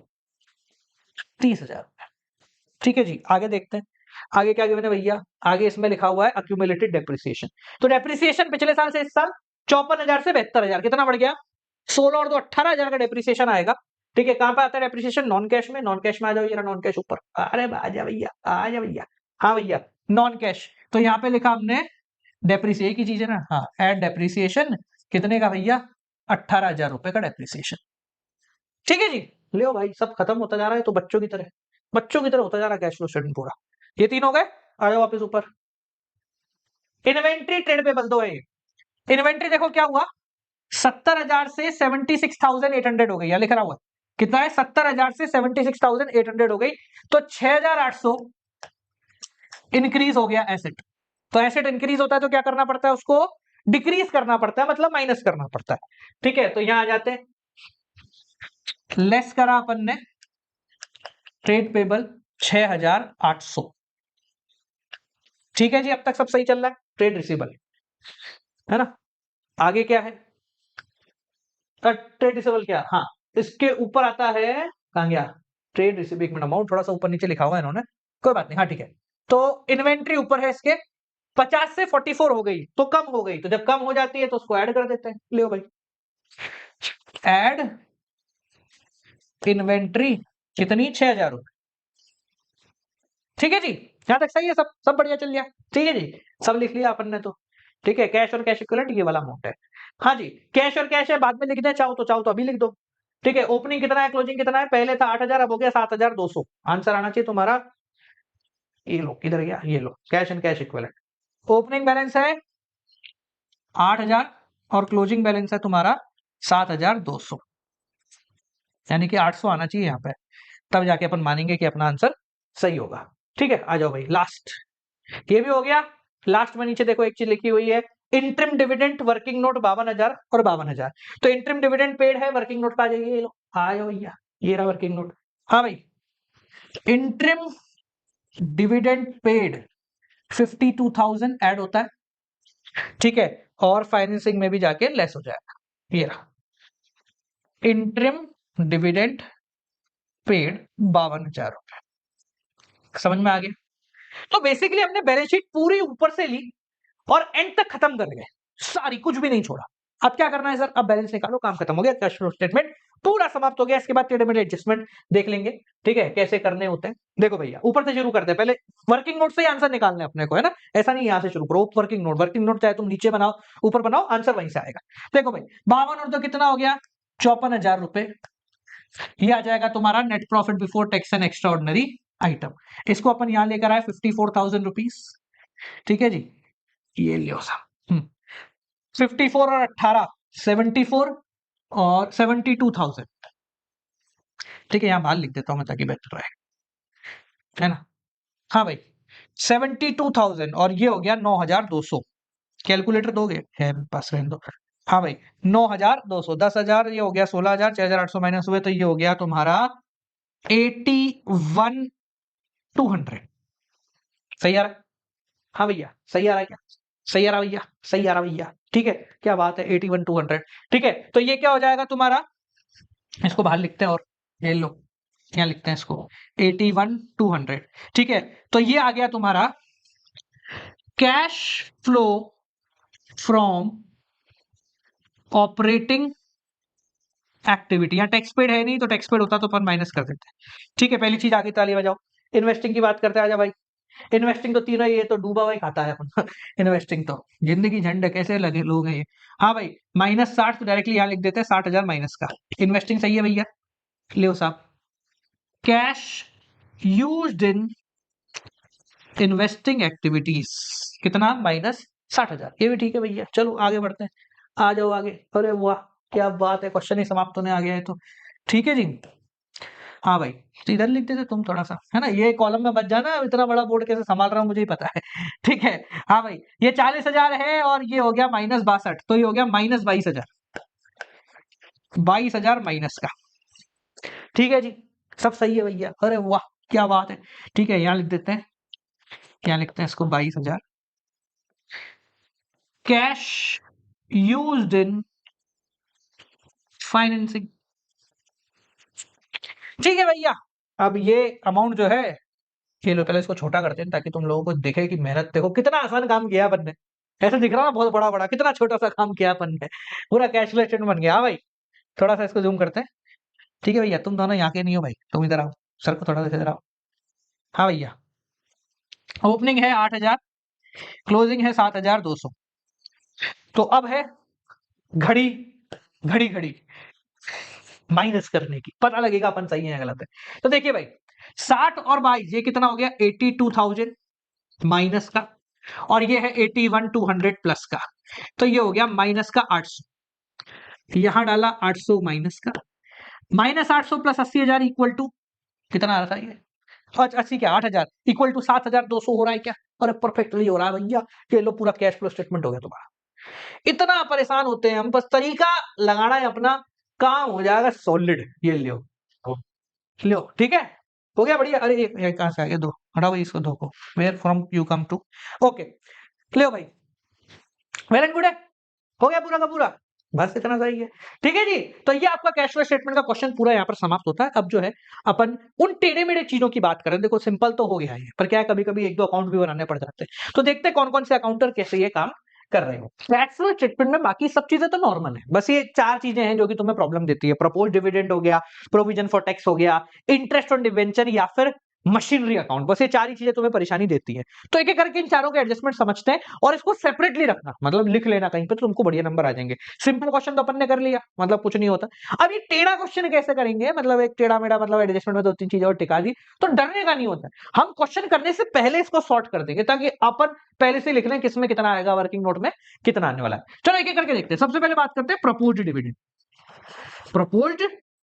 30,000 रुपए। ठीक है जी, आगे देखते हैं, आगे क्या गिवन है भैया, आगे इसमें लिखा हुआ है अक्यूमुलेटेड डेप्रिसिएशन। तो डेप्रिसिएशन पिछले साल से इस साल 54,000 से 72,000, कितना बढ़ गया, 16 और 2 18,000 का डेप्रिसिएशन आएगा। ठीक है, कहां पे आता है डेप्रिसिएशन, नॉन कैश में, नॉन कैश में आ जाओ, ये नॉन कैश ऊपर, अरे आजा भैया, आजा भैया, हाँ भैया नॉन कैश, तो यहाँ पे लिखा हमने डेप्रिसिएशन की चीज है ना, हाँ एड डेप्रिसिएशन, कितने का भैया, 18,000 रुपए का डेप्रिसिएशन। ठीक है जी, लियो भाई, सब खत्म होता जा रहा है, तो बच्चों की तरह होता जा रहा है कैश फ्लो स्टेटमेंट पूरा। ये तीन हो गए, आ जाओ वापस ऊपर। इन्वेंट्री ट्रेड पेबल 2 है। इन्वेंट्री देखो क्या हुआ, 70,000 से 76,800 हो गई, लिख रहा हुआ कितना है, 70,000 से 76,800 हो गई, तो 6,800 इंक्रीज हो गया एसेट। तो एसेट इंक्रीज होता है तो क्या करना पड़ता है, उसको डिक्रीज करना पड़ता है, मतलब माइनस करना पड़ता है। ठीक है, तो यहां आ जाते हैं, लेस करा अपन ने ट्रेड पेबल 6,800। ठीक है जी, अब तक सब सही चल रहा है। ट्रेड रिसीवेबल है ना, आगे क्या है, ट्रेड रिसीवेबल क्या, हाँ इसके ऊपर आता है, कहां गया ट्रेड रिसीवेबल, एक मिनट, अमाउंट थोड़ा सा ऊपर नीचे लिखा हुआ है इन्होंने, कोई बात नहीं, हाँ ठीक है। तो इन्वेंट्री ऊपर है इसके, 50 से 44 हो गई तो कम हो गई, तो जब कम हो जाती है तो उसको ऐड कर देते हैं, लियो भाई, ऐड इन्वेंट्री कितनी, 6,000 रुपए। ठीक है जी, यहां तक सही है, सब सब बढ़िया चल गया। ठीक है जी, सब लिख लिया अपन ने तो। ठीक है, कैश और कैश इक्विवेलेंट ये वाला अमाउंट है। हाँ जी, कैश और कैश है, बाद में लिख दे, चाहो तो अभी लिख दो। ठीक है, ओपनिंग कितना है, क्लोजिंग कितना है, पहले था 8,000, अब हो गया 7,200। आंसर आना चाहिए तुम्हारा, ये लो, किधर गया, ये लो, cash and cash equivalent. Opening balance है 8,000 और क्लोजिंग बैलेंस है तुम्हारा 7,200, यानी कि 800 आना चाहिए यहाँ पे, तब जाके अपन मानेंगे कि अपना आंसर सही होगा। ठीक है, आ जाओ भाई लास्ट, ये भी हो गया। लास्ट में नीचे देखो एक चीज लिखी हुई है, इंटरिम डिविडेंड वर्किंग नोट 52,000 और 52,000। तो इंटरिम डिविडेंड पेड है, वर्किंग नोट पे आ जाइए, ये लो, आ जाओ भैया, ये रहा वर्किंग नोट। हाँ भाई, इंटरिम डिविडेंड पेड 52,000 ऐड होता है। ठीक है, और फाइनेंसिंग में भी जाके लेस हो जाएगा, ये रहा इंटरिम डिविडेंड पेड 52,000 रुपए। समझ में आ गया। तो बेसिकली हमने बैलेंस शीट पूरी ऊपर से ली और एंड तक खत्म कर गए, सारी, कुछ भी नहीं छोड़ा। अब क्या करना है सर, अब बैलेंस निकालो, काम खत्म हो गया, कैश फ्लो स्टेटमेंट पूरा समाप्त हो गया। इसके बाद टेढ़े मेढ़े एडजस्टमेंट देख लेंगे, ठीक है, कैसे करने होते हैं। देखो भैया, ऊपर से शुरू करते हैं, पहले वर्किंग नोट से ही आंसर निकालने अपने को, है ना, ऐसा नहीं यहां से शुरू करो। वर्किंग नोट चाहे तुम नीचे बनाओ ऊपर बनाओ, आंसर वहीं से आएगा। देखो भाई, 52 और तो कितना हो गया, 54,000 रुपए। ये आ जाएगा तुम्हारा net profit before tax and extra ordinary item. इसको अपन यहां लेकर आए 54,000 रुपीज। ठीक है जी, ये लियो साहब, 54 और 18 74 और 72,000। ठीक है, यहां बाहर लिख देता हूं मैं ताकि बेटर रहे, है ना। हाँ भाई, 72,000 और ये हो गया 9,200। कैलकुलेटर दोगे, है मेरे पास, रहने दो। हाँ भाई, 9,200, 10,000 ये हो गया 16,000, 6,800 माइनस हुए तो ये हो गया तुम्हारा 81,200। सही आ रहा है, हाँ भैया, सही आ रहा है क्या, सही आ रहा भैया, सही आ रहा भैया। ठीक है, क्या बात है, 81,200। ठीक है, तो ये क्या हो जाएगा तुम्हारा, इसको बाहर लिखते हैं, और ये लो यहाँ लिखते हैं इसको 81,200। ठीक है, तो ये आ गया तुम्हारा cash flow from operating activity. यहाँ टैक्स पेड है नहीं, तो टैक्स पेड होता तो अपन माइनस कर देते हैं। ठीक है, पहली चीज आगे ताली बजाओ। इन्वेस्टिंग की बात करते हैं, आजा भाई। इन्वेस्टिंग तो तीनों, ये तो डूबा हुआ ही खाता है अपन इन्वेस्टिंग तो जिंदगी झंड है, कैसे लगे लोग हैं ये। हाँ भाई, -60, तो डायरेक्टली यहाँ लिख देते हैं 60,000 माइनस का। इन्वेस्टिंग सही है भैया, लियो साहब। Cash used in investing activities कितना, -60,000। ये भी ठीक है भैया, चलो आगे बढ़ते हैं, आ जाओ आगे। अरे वाह, क्या बात है, क्वेश्चन ही समाप्त होने आ गया है तो। ठीक है जी, हाँ भाई, तो इधर लिख देते तुम थोड़ा सा, है ना, ये कॉलम में बच जाना, इतना बड़ा बोर्ड कैसे संभाल रहा हूँ मुझे ही पता है ठीक है, हाँ भाई, ये 40,000 है और ये हो गया -62, तो ये हो गया -22,000, 22,000 माइनस का। ठीक है जी, सब सही है भैया, अरे वाह, क्या बात है। ठीक है, यहाँ लिख देते हैं, क्या लिखते हैं इसको, 22,000 कैश यूज्ड इन फाइनेंसिंग। ठीक है भैया, अब ये अमाउंट जो है, ये लो, पहले इसको छोटा करते हैं ताकि तुम लोगों को दिखे कि मेहनत, देखो कितना आसान काम किया अपन ने। ऐसे दिख रहा है बहुत बड़ा बड़ा, कितना छोटा सा काम किया अपन ने, पूरा कैश फ्लो स्टेटमेंट बन गया। हाँ भाई, थोड़ा सा इसको जूम करते हैं। ठीक है भैया, तुम दोनों यहाँ के नहीं हो भाई, तुम इधर आओ, सर को थोड़ा सा इधर आओ। हाँ भैया, ओपनिंग है 8,000, क्लोजिंग है 7,200। तो अब है घड़ी घड़ी घड़ी, माइनस करने की, पता लगेगा अपन सही है या गलत है। तो देखिए भाई 60 और 22 ये कितना हो गया 82,000 माइनस का, और ये है 81,200 प्लस का, तो ये हो गया माइनस का 800। यहां डाला 800 माइनस का, माइनस 800 प्लस 80,000 इक्वल टू कितना आ रहा था ये, 80 क्या 8,000 इक्वल टू 7,200 हो रहा है क्या? अरे परफेक्टली हो रहा है भैया, ये लो पूरा कैश फ्लो स्टेटमेंट हो गया तुम्हारा। इतना परेशान होते हैं हम, बस तरीका लगाना है अपना, काम हो जाएगा सॉलिड। ये लो लो ठीक है, हो गया बढ़िया। अरे ये कहां से आ गया, दो हटाओ इसको, दो को, where from you come to, okay लो भाई, वेल एंड गुड है, हो गया पूरा का पूरा, बस इतना सही है। ठीक है जी, तो ये आपका कैश फ्लो स्टेटमेंट का क्वेश्चन पूरा यहाँ पर समाप्त होता है। अब जो है अपन उन टेढ़े मेढ़े चीजों की बात करें, देखो सिंपल तो हो गया है, पर क्या है कभी कभी एक दो अकाउंट भी बनाने पड़ जाते हैं, तो देखते हैं कौन कौन से अकाउंटर कैसे ये काम कर रहे हो। कैश फ्लो स्टेटमेंट में बाकी सब चीजें तो नॉर्मल है, बस ये चार चीजें हैं जो कि तुम्हें प्रॉब्लम देती है। प्रपोज डिविडेंड हो गया, प्रोविजन फॉर टैक्स हो गया, इंटरेस्ट ऑन डिवेंचर या फिर मशीनरी अकाउंट, बस ये चार ही चीजें तुम्हें परेशानी देती है। तो एक एक करके इन चारों के एडजस्टमेंट समझते हैं, और इसको सेपरेटली रखना, मतलब लिख लेना कहीं पे, तो तुमको बढ़िया नंबर आ जाएंगे। सिंपल क्वेश्चन तो अपन ने कर लिया, मतलब कुछ नहीं होता। अब ये टेढ़ा क्वेश्चन कैसे करेंगे, मतलब एक टेढ़ा मेढ़ा, मतलब एडजस्टमेंट में दो तीन चीजें और टिका दी, तो डरने का नहीं होता। हम क्वेश्चन करने से पहले इसको सॉर्ट कर देंगे, ताकि अपन पहले से लिख लें किसमें कितना आएगा, वर्किंग नोट में कितना आने वाला है। चलो एक एक करके देखते हैं। सबसे पहले बात करते हैं प्रपोज्ड डिविडेंड। प्रपोज्ड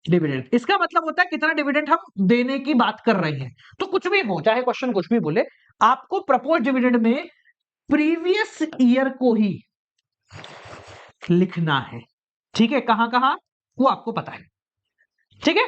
डिविडेंड, इसका मतलब होता है कितना डिविडेंड हम देने की बात कर रहे हैं। तो कुछ भी हो, चाहे क्वेश्चन कुछ भी बोले, आपको प्रपोज्ड डिविडेंड में प्रीवियस ईयर को ही लिखना है। ठीक है, कहां कहां वो आपको पता है। ठीक है,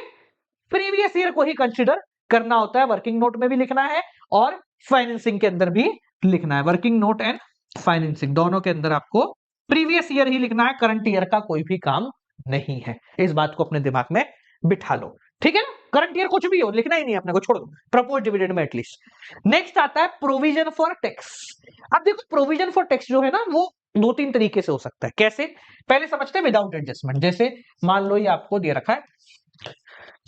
प्रीवियस ईयर को ही कंसीडर करना होता है, वर्किंग नोट में भी लिखना है और फाइनेंसिंग के अंदर भी लिखना है। वर्किंग नोट एंड फाइनेंसिंग दोनों के अंदर आपको प्रीवियस ईयर ही लिखना है, करंट ईयर का कोई भी काम नहीं है। इस बात को अपने दिमाग में बिठा लो, ठीक है ना। करंट ईयर कुछ भी हो, लिखना ही नहीं है अपने को, छोड़ दो प्रपोज डिविडेंड में एटलीस्ट। नेक्स्ट आता है प्रोविजन फॉर टैक्स। अब देखो प्रोविजन फॉर टैक्स जो है ना, वो दो तीन तरीके से हो सकता है। कैसे, पहले समझते हैं विदाउट एडजस्टमेंट। जैसे मान लो ये आपको दे रखा है,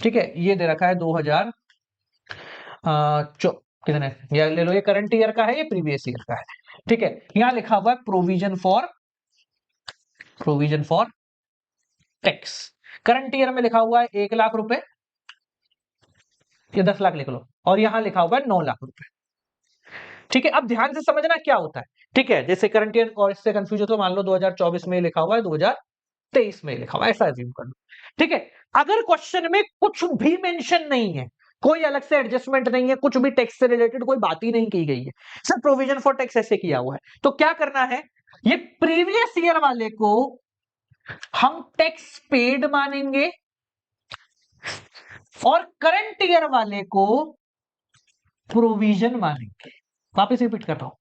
ठीक है, ये दे रखा है 2000 कितने, ये ले लो, ये करंट ईयर का है, ये प्रीवियस ईयर का है। ठीक है, यहां लिखा हुआ है provision for tax. Current year में लिखा हुआ है 1,00,000 रुपए, ये 10 लाख लिख लो, और यहां लिखा हुआ है 9 लाख रुपए। ठीक है, अब ध्यान से समझना क्या होता है। ठीक है, जैसे करंट ईयर और इससे कंफ्यूज हो तो मान लो 2024 में लिखा हुआ है, 2023 में लिखा हुआ है, ऐसा अज्यूम कर लो। ठीक है, अगर क्वेश्चन में कुछ भी मेंशन नहीं है, कोई अलग से एडजस्टमेंट नहीं है, कुछ भी टैक्स से रिलेटेड कोई बात ही नहीं की गई है, सिर्फ प्रोविजन फॉर टैक्स ऐसे किया हुआ है, तो क्या करना है, ये प्रीवियस ईयर वाले को हम टैक्स पेड मानेंगे और करंट ईयर वाले को प्रोविजन मानेंगे। वापस रिपीट कर रहा हूं,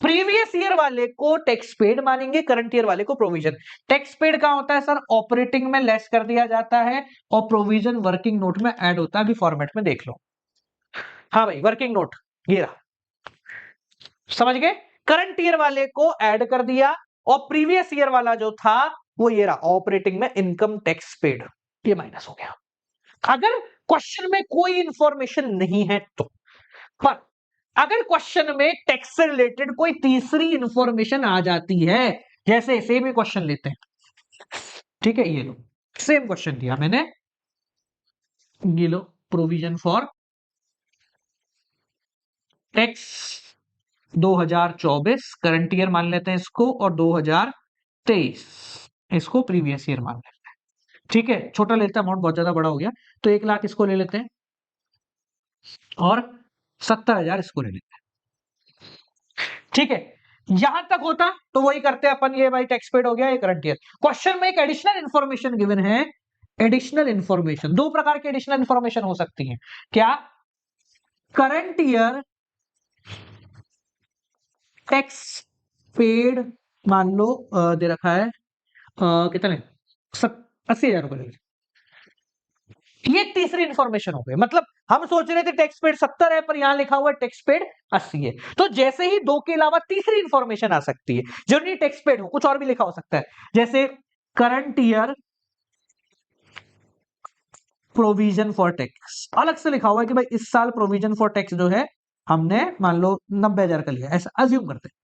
प्रीवियस ईयर वाले को टैक्स पेड मानेंगे, करंट ईयर वाले को प्रोविजन। टैक्स पेड कहां होता है सर, ऑपरेटिंग में लेस कर दिया जाता है, और प्रोविजन वर्किंग नोट में ऐड होता है। अभी फॉर्मेट में देख लो, हाँ भाई वर्किंग नोट ये रहा, समझ गए। करंट ईयर वाले को ऐड कर दिया, और प्रीवियस ईयर वाला जो था वो ये रहा, ऑपरेटिंग में इनकम टैक्स पेड, ये माइनस हो गया। अगर क्वेश्चन में कोई इंफॉर्मेशन नहीं है तो, पर अगर क्वेश्चन में टैक्स से रिलेटेड कोई तीसरी इंफॉर्मेशन आ जाती है, जैसे सेम ही क्वेश्चन लेते हैं, ठीक है, ये लो सेम क्वेश्चन दिया मैंने, ये लो provision for tax 2024 current year मान लेते हैं इसको, और 2023 इसको प्रीवियस ईयर मान लेते हैं। ठीक है, छोटा लेते हैं अमाउंट, बहुत ज्यादा बड़ा हो गया, तो 1,00,000 इसको ले लेते हैं और 70,000 इसको ले लेते हैं। ठीक है, यहां तक होता तो वही करते अपन, ये भाई टैक्स पेड हो गया, ये करंट ईयर। क्वेश्चन में एक एडिशनल इंफॉर्मेशन गिवन है, एडिशनल इंफॉर्मेशन, दो प्रकार की एडिशनल इंफॉर्मेशन हो सकती है। क्या, करंट ईयर टैक्स पेड मान लो दे रखा है कितने, 80,000 रुपए ले लीजिए। ये तीसरी इंफॉर्मेशन हो गई, मतलब हम सोच रहे थे टैक्स पेड 70 है, पर यहां लिखा हुआ है टैक्स पेड 80 है। तो जैसे ही दो के अलावा तीसरी इंफॉर्मेशन आ सकती है, जो नहीं टैक्स पेड हो, कुछ और भी लिखा हो सकता है, जैसे current year provision for tax, अलग से लिखा हुआ है कि भाई इस साल प्रोविजन फॉर टैक्स जो है हमने मान लो 90,000 का लिया, ऐसा अज्यूम करते हैं।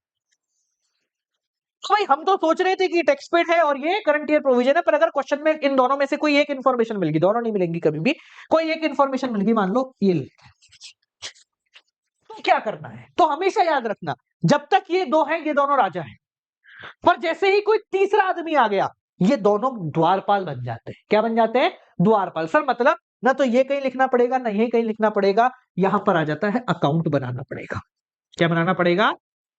तो भाई हम तो सोच रहे थे कि टैक्स पेड है और ये करंट ईयर प्रोविजन है, पर अगर क्वेश्चन में इन दोनों में से कोई एक इन्फॉर्मेशन मिल गई, दोनों नहीं मिलेंगी कभी भी, कोई एक इन्फॉर्मेशन मिल गई, मान लो ये तो क्या करना है, तो हमेशा याद रखना जब तक ये दो हैं ये दोनों राजा हैं, पर जैसे ही कोई तीसरा आदमी आ गया ये दोनों द्वारपाल बन जाते हैं। क्या बन जाते हैं? द्वारपाल। सर मतलब ना तो ये कहीं लिखना पड़ेगा ना ये कहीं लिखना पड़ेगा, यहां पर आ जाता है अकाउंट बनाना पड़ेगा। क्या बनाना पड़ेगा?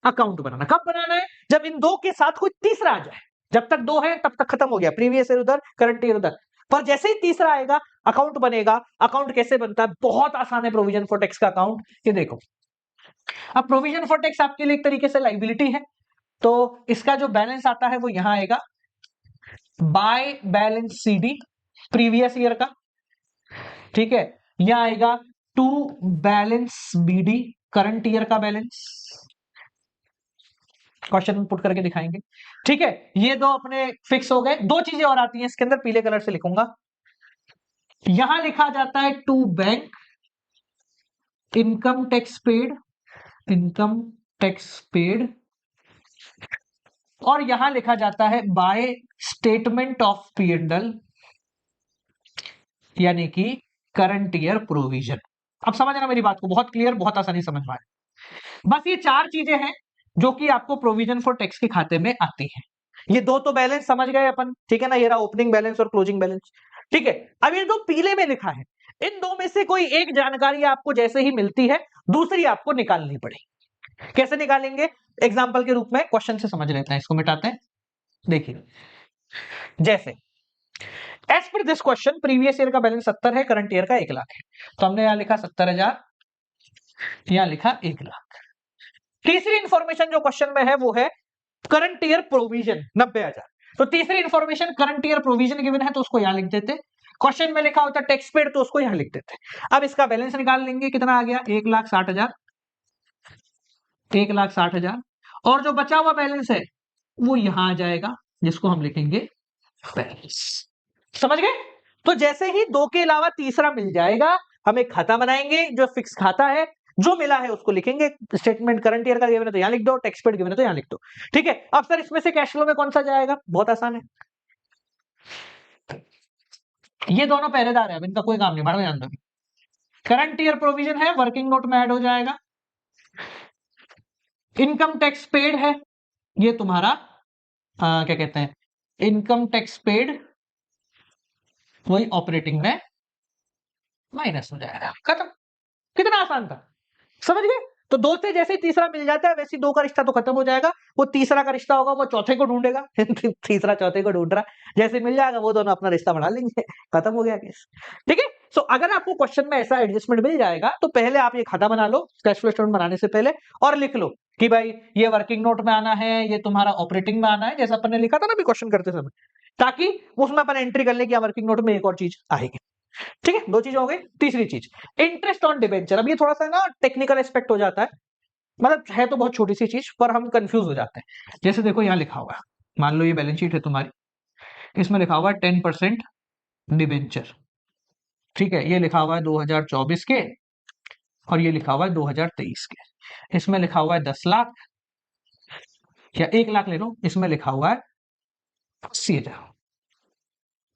अकाउंट बनाना। कब बनाना है? जब इन दो के साथ कोई तीसरा आ जाए। जब तक दो है तब तक खत्म हो गया, प्रीवियस ईयर उधर करंट ईयर उधर, पर जैसे ही तीसरा आएगा अकाउंट बनेगा। अकाउंट कैसे बनता है? बहुत आसान है प्रोविजन फॉर टैक्स का अकाउंट। ये देखो, अब प्रोविजन फॉर टैक्स आपके लिए एक तरीके से लाइबिलिटी है, तो इसका जो बैलेंस आता है वो यहां आएगा by balance c d previous year का, ठीक है। यहां आएगा to balance b d current year का बैलेंस। क्वेश्चन पुट करके दिखाएंगे, ठीक है। ये दो अपने फिक्स हो गए। दो चीजें और आती हैं इसके अंदर, पीले कलर से लिखूंगा। यहां लिखा जाता है to bank income tax paid, income tax paid, और यहां लिखा जाता है बाय स्टेटमेंट ऑफ पी&एल, यानी कि करंट ईयर प्रोविजन। अब समझ ना मेरी बात को, बहुत क्लियर, बहुत आसानी समझ में आए। बस ये चार चीजें हैं जो कि आपको प्रोविजन फॉर टैक्स के खाते में आती हैं। ये दो तो बैलेंस समझ गए अपन, ठीक है ना, ये रहा ओपनिंग बैलेंस और क्लोजिंग बैलेंस, ठीक है। अब ये दो पीले में लिखा है, इन दो में से कोई एक जानकारी आपको जैसे ही मिलती है दूसरी आपको निकालनी पड़ेगी। कैसे निकालेंगे? एग्जाम्पल के रूप में क्वेश्चन से समझ लेते हैं, इसको मिटाते हैं। देखिए, जैसे as per this question previous year का बैलेंस 70 है, करंट ईयर का 1 लाख है, तो हमने यहां लिखा 70,000, यहां लिखा 1 लाख। तीसरी इंफॉर्मेशन जो क्वेश्चन में है वो है करंट ईयर प्रोविजन 90,000, तो तीसरी information current year provision given है तो उसको यहां लिख देते। क्वेश्चन में लिखा होता टैक्स पेड तो उसको यहां लिख देते। अब इसका बैलेंस निकाल लेंगे, कितना आ गया? 1,60,000, 1,60,000, और जो बचा हुआ बैलेंस है वो यहां आ जाएगा, जिसको हम लिखेंगे बैलेंस। समझ गए? तो जैसे ही दो के अलावा तीसरा मिल जाएगा हम एक खाता बनाएंगे जो फिक्स खाता है, जो मिला है उसको लिखेंगे। स्टेटमेंट करंट ईयर का गिवन है तो यहां लिख दो, टैक्स पेड गिवन है तो यहां लिख दो, ठीक है। अब सर इसमें से कैश फ्लो में कौन सा जाएगा? बहुत आसान है, ये दोनों पहरेदार है, अब इनका कोई काम नहीं, भाड़ में जान दो। करंट ईयर प्रोविजन है, वर्किंग नोट में ऐड हो जाएगा। इनकम टैक्स पेड है, ये तुम्हारा क्या कहते हैं, इनकम टैक्स पेड, वही ऑपरेटिंग में माइनस हो जाएगा, खत्म। कितना आसान था, समझ गए? तो दो से जैसे ही तीसरा मिल जाता है वैसे ही दो का रिश्ता तो खत्म हो जाएगा, वो तीसरा का रिश्ता होगा वो चौथे को ढूंढेगा तीसरा चौथे को ढूंढ रहा, जैसे मिल जाएगा वो दोनों अपना रिश्ता बढ़ा लेंगे, खत्म हो गया केस, ठीक है। सो अगर आपको क्वेश्चन में ऐसा एडजस्टमेंट मिल जाएगा तो पहले आप ये खाता बना लो कैश फ्लो स्टेटमेंट बनाने से पहले, और लिख लो कि भाई ये वर्किंग नोट में आना है, ये तुम्हारा ऑपरेटिंग में आना है, जैसा अपन ने लिखा था ना अभी क्वेश्चन करते समय, ताकि उसमें अपन एंट्री कर ले कि वर्किंग नोट में एक और चीज आएगी, ठीक है। दो चीज हो गई। तीसरी चीज इंटरेस्ट ऑन डिबेंचर। अब ये थोड़ा सा ना टेक्निकल एस्पेक्ट हो जाता है, मतलब है तो बहुत छोटी सी चीज पर हम कंफ्यूज हो जाते हैं। जैसे देखो यहां लिखा हुआ है, मान लो ये बैलेंस शीट है तुम्हारी, इसमें लिखा हुआ है 10% डिबेंचर, ठीक है। ये लिखा हुआ है 2024 के और ये लिखा हुआ है 2023 के। इसमें लिखा हुआ है 10 लाख या 1 लाख ले लो, इसमें लिखा हुआ है 80,000,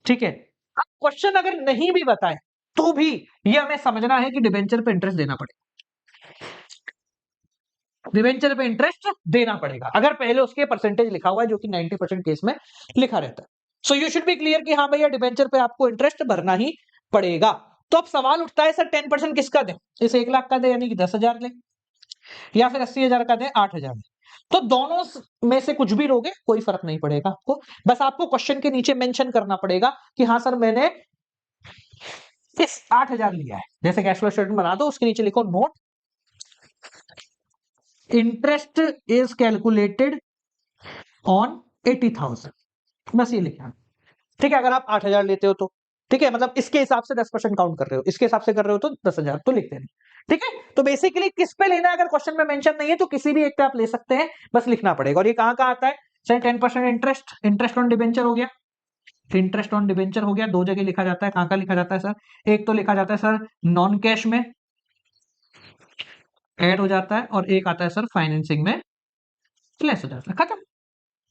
ठीक है। अब क्वेश्चन अगर नहीं भी बताए तो भी ये हमें समझना है कि डिबेंचर पे इंटरेस्ट देना पड़ेगा, डिबेंचर पे इंटरेस्ट देना पड़ेगा, अगर पहले उसके परसेंटेज लिखा हुआ है जो कि 90% केस में लिखा रहता है। So you should be clear कि हाँ भैया डिबेंचर पे आपको इंटरेस्ट भरना ही पड़ेगा। तो अब सवाल उठता है सर 10% किसका दे? इस 1 लाख का दे यानी कि 10,000 ले, या फिर 80,000 का दे 8,000 ले। तो दोनों में से कुछ भी लोगे कोई फर्क नहीं पड़ेगा आपको, बस आपको क्वेश्चन के नीचे मेंशन करना पड़ेगा कि हाँ सर मैंने इस 8,000 लिया है। जैसे कैश फ्लो स्टेटमेंट बना दो, उसके नीचे लिखो note interest is calculated on 80,000, बस ये लिखा, ठीक है। अगर आप 8,000 लेते हो तो ठीक है, मतलब इसके हिसाब से 10% काउंट कर रहे हो, इसके हिसाब से कर रहे हो तो 10,000 तो लिख देना, ठीक है। तो बेसिकली किस पे लेना है अगर क्वेश्चन में मेंशन नहीं है तो किसी भी एक पे आप ले सकते हैं, बस लिखना पड़ेगा। और ये कहां आता है sir? 10% interest, interest on debenture हो गया, इंटरेस्ट ऑन डिबेंचर हो गया, दो जगह लिखा जाता है। कहां का लिखा जाता है सर? एक तो लिखा जाता है सर नॉन कैश में ऐड हो जाता है, और एक आता है सर फाइनेंसिंग में लेस हो जाता है, खत्म।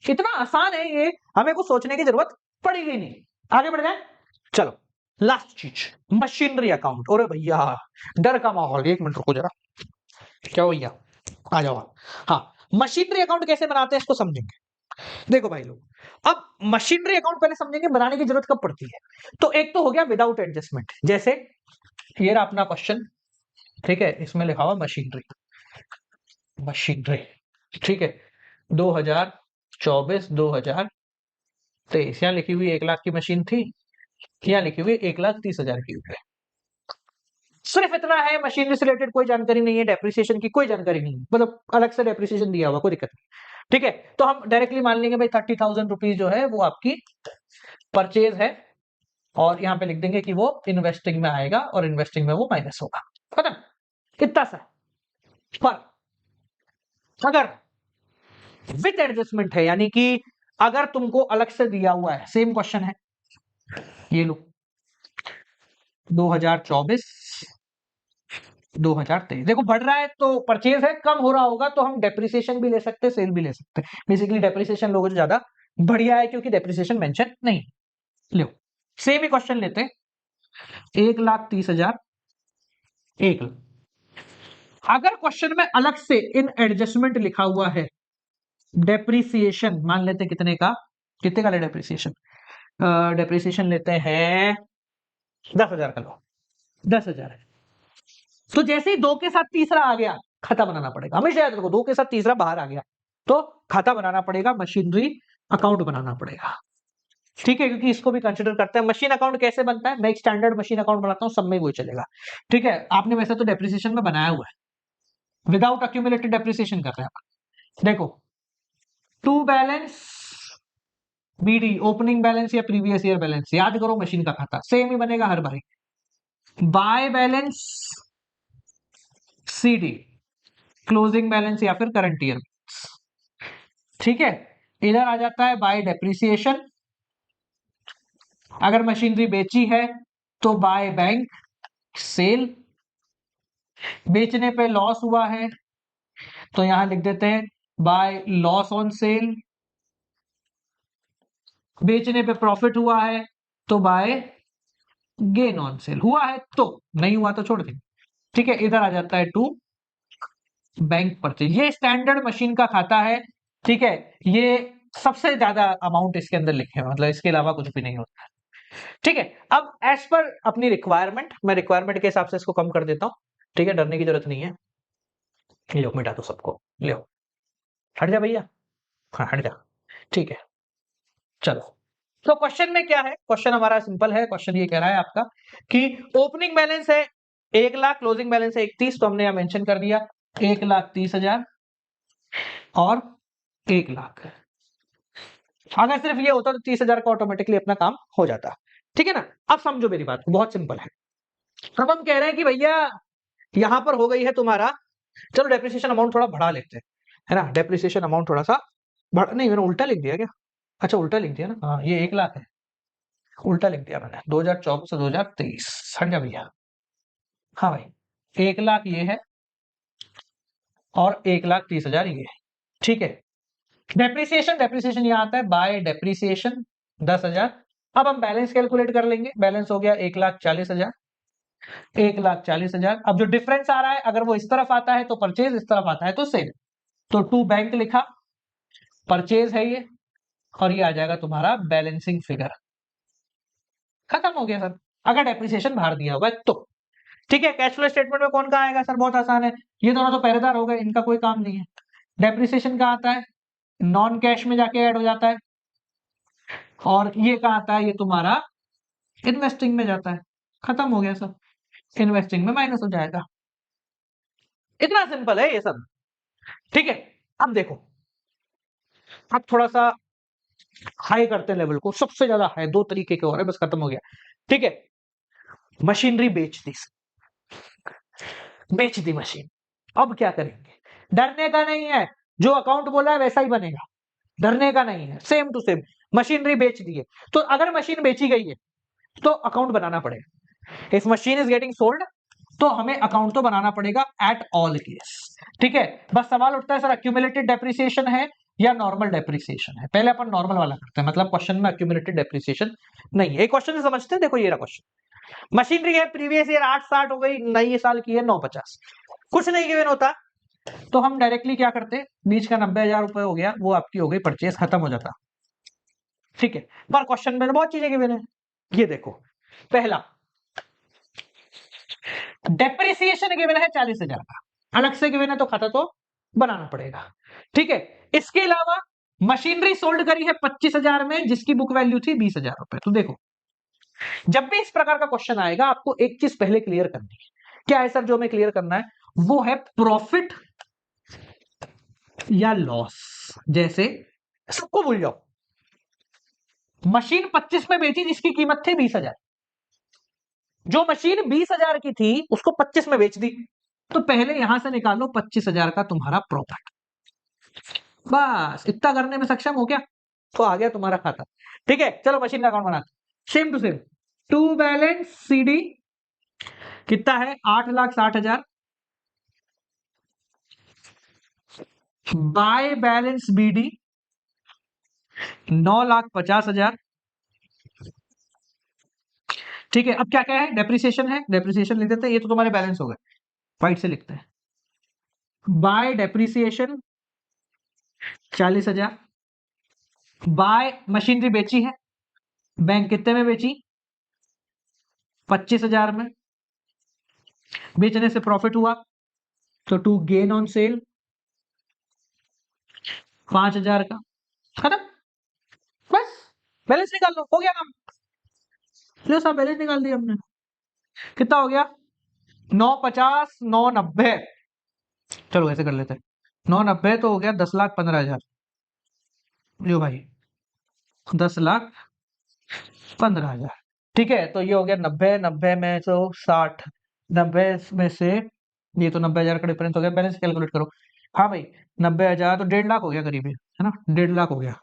इतना आसान है ये, हमें कुछ सोचने की जरूरत पड़ेगी नहीं। आगे बढ़ जाए, चलो लास्ट चीज, मशीनरी अकाउंट। अरे भैया डर का माहौल, एक मिनट रुको जरा, क्या भैया आ जाओ। हाँ, मशीनरी अकाउंट कैसे बनाते हैं इसको समझेंगे। देखो भाई लोग, अब मशीनरी अकाउंट पहले समझेंगे बनाने की जरूरत कब पड़ती है। तो एक तो हो गया विदाउट एडजस्टमेंट, जैसे ये रहा अपना क्वेश्चन, ठीक है, इसमें लिखा हुआ मशीनरी, मशीनरी, ठीक है, 2024 2023, यहाँ लिखी हुई 1 लाख की मशीन थी, यहाँ लिखी हुई 1,30,000 की हुई है। सिर्फ इतना है, मशीनरी से रिलेटेड कोई जानकारी नहीं है, डेप्रिसिएशन की कोई जानकारी नहीं है, मतलब अलग से डेप्रिसिएशन दिया हुआ, कोई दिक्कत नहीं, ठीक है। तो हम डायरेक्टली मान लेंगे भाई 30,000 रुपीज जो है वो आपकी परचेज है, और यहाँ पे लिख देंगे कि वो इन्वेस्टिंग में आएगा, और इन्वेस्टिंग में वो माइनस होगा, खत्म, इतना सा। पर अगर विद एडजस्टमेंट है, यानी कि अगर तुमको अलग से दिया हुआ है, सेम क्वेश्चन है, ये लो 2024 2023, देखो बढ़ रहा है तो परचेज है, कम हो रहा होगा तो हम डेप्रिसिएशन भी ले सकते हैं, सेल भी ले सकते हैं। बेसिकली डेप्रिसिएशन लोगों से ज्यादा बढ़िया है, क्योंकि डेप्रिसिएशन मेंशन नहीं। लो सेम ही क्वेश्चन लेते हैं, 1,30,000, 1 लाख। अगर क्वेश्चन में अलग से इन एडजस्टमेंट लिखा हुआ है, डेप्रिसिएशन मान लेते हैं कितने का, कितने का ले डेप्रिसिएशन, डेप्रिसिएशन लेते हैं 10,000 का, लो 10,000 है, तो जैसे ही 2 के साथ तीसरा आ गया, खाता बनाना पड़ेगा, हमेशा याद रखो, 2 के साथ तीसरा बाहर आ गया तो खाता बनाना पड़ेगा, मशीनरी अकाउंट बनाना पड़ेगा, ठीक है, क्योंकि इसको भी कंसिडर करते हैं। मशीन अकाउंट कैसे बनता है, मैं एक स्टैंडर्ड मशीन अकाउंट बनाता हूं, सब में वही चलेगा, ठीक है। आपने वैसे तो डेप्रिसिएशन में बनाया हुआ है, विदाउट अक्यूमुलेटेड डेप्रिसिएशन कर रहे हैं। देखो to balance b d, opening balance या प्रीवियस ईयर बैलेंस, याद करो मशीन का खाता सेम ही बनेगा हर बारी। Bye balance CD, closing balance या फिर करंट ईयर, ठीक है। इधर आ जाता है बाय डेप्रिसिएशन, अगर मशीनरी बेची है तो बाय बैंक सेल, बेचने पे लॉस हुआ है तो यहां लिख देते हैं बाय लॉस ऑन सेल, बेचने पे प्रॉफिट हुआ है तो बाय गेन ऑन सेल, हुआ है तो, नहीं हुआ तो छोड़ दें, ठीक है। इधर आ जाता है टू बैंक परचेज, ये स्टैंडर्ड मशीन का खाता है, ठीक है। ये सबसे ज्यादा अमाउंट इसके अंदर लिखे हैं, मतलब इसके अलावा कुछ भी नहीं होता, ठीक है। अब एज पर अपनी रिक्वायरमेंट, मैं रिक्वायरमेंट के हिसाब से इसको कम कर देता हूं, ठीक है, डरने की जरूरत नहीं है। लो मिटा दो सबको, लो हट जा भैया, हाँ हट जा, ठीक है। चलो तो क्वेश्चन में क्या है, क्वेश्चन हमारा सिंपल है, क्वेश्चन ये कह रहा है आपका कि ओपनिंग बैलेंस है 1 लाख, क्लोजिंग बैलेंस है 31, तो हमने यहां मेंशन कर दिया 1,30,000 और 1 लाख। अगर सिर्फ ये होता तो 30,000 का ऑटोमेटिकली अपना काम हो जाता, ठीक है ना। अब समझो मेरी बात, बहुत सिंपल है। अब हम कह रहे हैं कि भैया यहां पर हो गई है तुम्हारा, चलो डेप्रिसिएशन अमाउंट थोड़ा बढ़ा लेते हैं, है ना, डेप्रिसिएशन अमाउंट थोड़ा सा नहीं, मैंने उल्टा लिख दिया क्या, अच्छा उल्टा लिख दिया ना, हाँ ये 1 लाख है, उल्टा लिख दिया मैंने, 2024 से 2023, हट जा भैया। हाँ भाई 1 लाख ये है और 1,30,000 ये है, ठीक है। डेप्रिसिएशन, डेप्रिसिएशन यहाँ आता है बाय डेप्रिसिएशन 10,000। अब हम बैलेंस कैलकुलेट कर लेंगे, बैलेंस हो गया 1,40,000, 1,40,000। अब जो डिफरेंस आ रहा है, अगर वो इस तरफ आता है तो परचेज, इस तरफ आता है तो सेल, तो टू बैंक लिखा, परचेज है ये, और ये आ जाएगा तुम्हारा बैलेंसिंग फिगर, खत्म हो गया सर। अगर डेप्रिसिएशन बाहर दिया हुआ है तो, ठीक है। कैश फ्लो स्टेटमेंट में कौन कहाँ आएगा सर, बहुत आसान है, ये दोनों तो पहरेदार हो गए, इनका कोई काम नहीं है। डेप्रिसिएशन कहाँ आता है, नॉन कैश में जाके ऐड हो जाता है, और ये कहाँ आता है, ये तुम्हारा इन्वेस्टिंग में जाता है, खत्म हो गया सर, इन्वेस्टिंग में माइनस हो जाएगा, इतना सिंपल है ये सब, ठीक है। अब देखो, अब थोड़ा सा हाई करते हैं लेवल को, सबसे ज्यादा हाई, 2 तरीके के और है, बस खत्म हो गया, ठीक है। मशीनरी बेच दी मशीन, अब क्या करेंगे, डरने का नहीं है, जो अकाउंट बोला है वैसा ही बनेगा, डरने का नहीं है, सेम टू सेम। मशीनरी बेच दी है, तो अगर मशीन बेची गई है तो अकाउंट बनाना पड़ेगा, if machine is getting sold तो हमें अकाउंट तो बनाना पड़ेगा एट ऑल केस, ठीक है। बस सवाल उठता है सर अक्यूमुलेटेड डेप्रिसिएशन है या नॉर्मल डेप्रिसिएशन है। पहले अपन नॉर्मल वाला करते हैं, मतलब क्वेश्चन में एक्यूमुलेटेड डेप्रिसिएशन नहीं है। एक क्वेश्चन से समझते हैं, देखो ये रहा क्वेश्चन। मशीनरी है प्रीवियस ईयर 860 हो गई, नई साल की है 950, कुछ नहीं गिवन होता तो हम डायरेक्टली क्या करते, बीच का 90,000 रुपए हो गया, वो आपकी हो गई परचेस, खत्म हो जाता। ठीक है, पर क्वेश्चन में बहुत चीजें गिवन है। ये देखो, पहला डेप्रिसिएशन गिवन है 40,000 का, अलग से गिवन है तो खाता तो बनाना पड़ेगा। ठीक है, इसके अलावा मशीनरी सोल्ड करी है 25,000 में, जिसकी बुक वैल्यू थी 20,000 रुपए। तो देखो, जब भी इस प्रकार का क्वेश्चन आएगा आपको एक चीज पहले क्लियर करनी है। क्या है सर जो हमें क्लियर करना है? वो है प्रॉफिट या लॉस। जैसे सबको भूल जाओ, मशीन 25 में बेची जिसकी कीमत थी 20,000, जो मशीन 20,000 की थी उसको 25 में बेच दी, तो पहले यहां से निकालो 25,000 का तुम्हारा प्रॉफिट। बस इतना करने में सक्षम हो गया तो आ गया तुम्हारा खाता। ठीक है, चलो मशीन का अकाउंट बनाते, same to same. To balance c d कितना है? 8,60,000 बाय बैलेंस बीडी 9,50,000। ठीक है, अब क्या क्या है? डेप्रिसिएशन है, डेप्रिसिएशन लिख देते हैं, ये तो तुम्हारे बैलेंस हो गए, वाइट से लिखते हैं। बाय डेप्रिसिएशन 40,000, बाय मशीनरी बेची है, बैंक कितने में बेची? 25,000 में। बेचने से प्रॉफिट हुआ तो टू गेन ऑन सेल 5,000 का, खत्म। बस बैलेंस निकाल लो, हो गया काम। लो साहब, बैलेंस निकाल दिया हमने। कितना हो गया? 950, 990। चलो ऐसे कर लेते हैं, 990 तो हो गया 10,15,000। लो भाई, 10,15,000। ठीक है, तो ये हो गया 90, 90 में तो 60, 90 में से ये तो 90,000 का डिफरेंस हो गया। बैलेंस कैलकुलेट करो। हाँ भाई, 90,000 तो 1.5 लाख हो गया करीब, है ना? 1.5 लाख हो गया,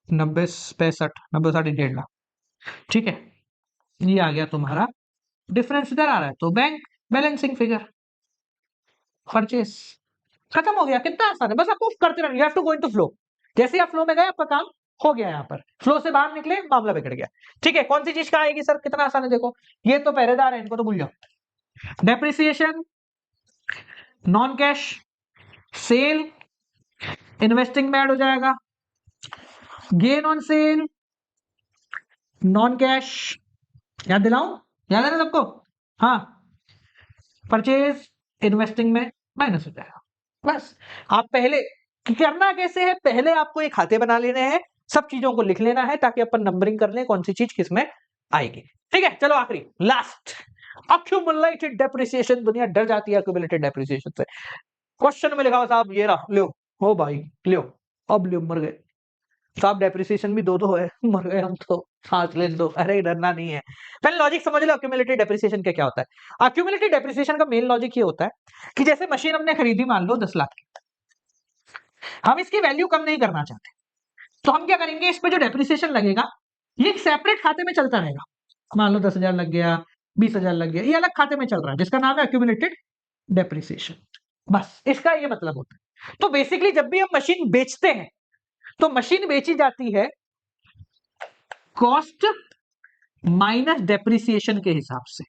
90 65, 90 60 1.5 लाख। ठीक है, ये आ गया तुम्हारा डिफरेंस, इधर आ रहा है तो बैंक बैलेंसिंग फिगर परचेस, खत्म हो गया। कितना आसान है, बस आपको करते रहना, you have to go into flow. जैसे ही आप फ्लो में गए आपका काम हो गया, यहाँ पर फ्लो से बाहर निकले मामला बिगड़ गया। ठीक है, कौन सी चीज का आएगी सर? कितना आसान है, देखो ये तो पहरेदार है, इनको तो भूल जाओ। Depreciation, non cash, sale investing में ऐड हो जाएगा, gain on sale non cash, याद दिलाऊं? याद है ना सबको? हाँ, परचेज इन्वेस्टिंग में माइनस हो जाएगा। बस आप पहले करना कैसे है, पहले आपको ये खाते बना लेने हैं, सब चीजों को लिख लेना है ताकि अपन नंबरिंग कर लें कौन सी चीज किसमें आएगी। ठीक है, चलो आखिरी लास्ट, अक्यूमुलेटेड डेप्रिसिएशन। दुनिया डर जाती है अक्यूमुलेटेड डेप्रिसिएशन से। क्वेश्चन में लिखा हुआ साहब, ये रहा, लो हो भाई, लो अब लो, मर गए साहब, डेप्रिसिएशन भी 2-2 है, मर गए हम तो, सांस ले लो, अरे डरना नहीं है। पहले लॉजिक समझ लो अक्यूमुलेटेड डेप्रिसिएशन क्या होता है। अक्यूमुलेटेड डेप्रिसिएशन का मेन लॉजिक ये होता है कि जैसे मशीन हमने खरीदी मान लो 10 लाख की, हम इसकी वैल्यू कम नहीं करना चाहते, तो हम क्या करेंगे, इस पे जो डेप्रिसिएशन लगेगा ये एक सेपरेट खाते में चलता रहेगा। मान लो 10,000 लग गया, 20,000 लग गया, ये अलग खाते में चल रहा है जिसका नाम है अक्यूमुलेटेड डेप्रिसिएशन। बस इसका ये मतलब होता है। तो बेसिकली जब भी हम मशीन बेचते हैं तो मशीन बेची जाती है कॉस्ट माइनस डेप्रिसिएशन के हिसाब से।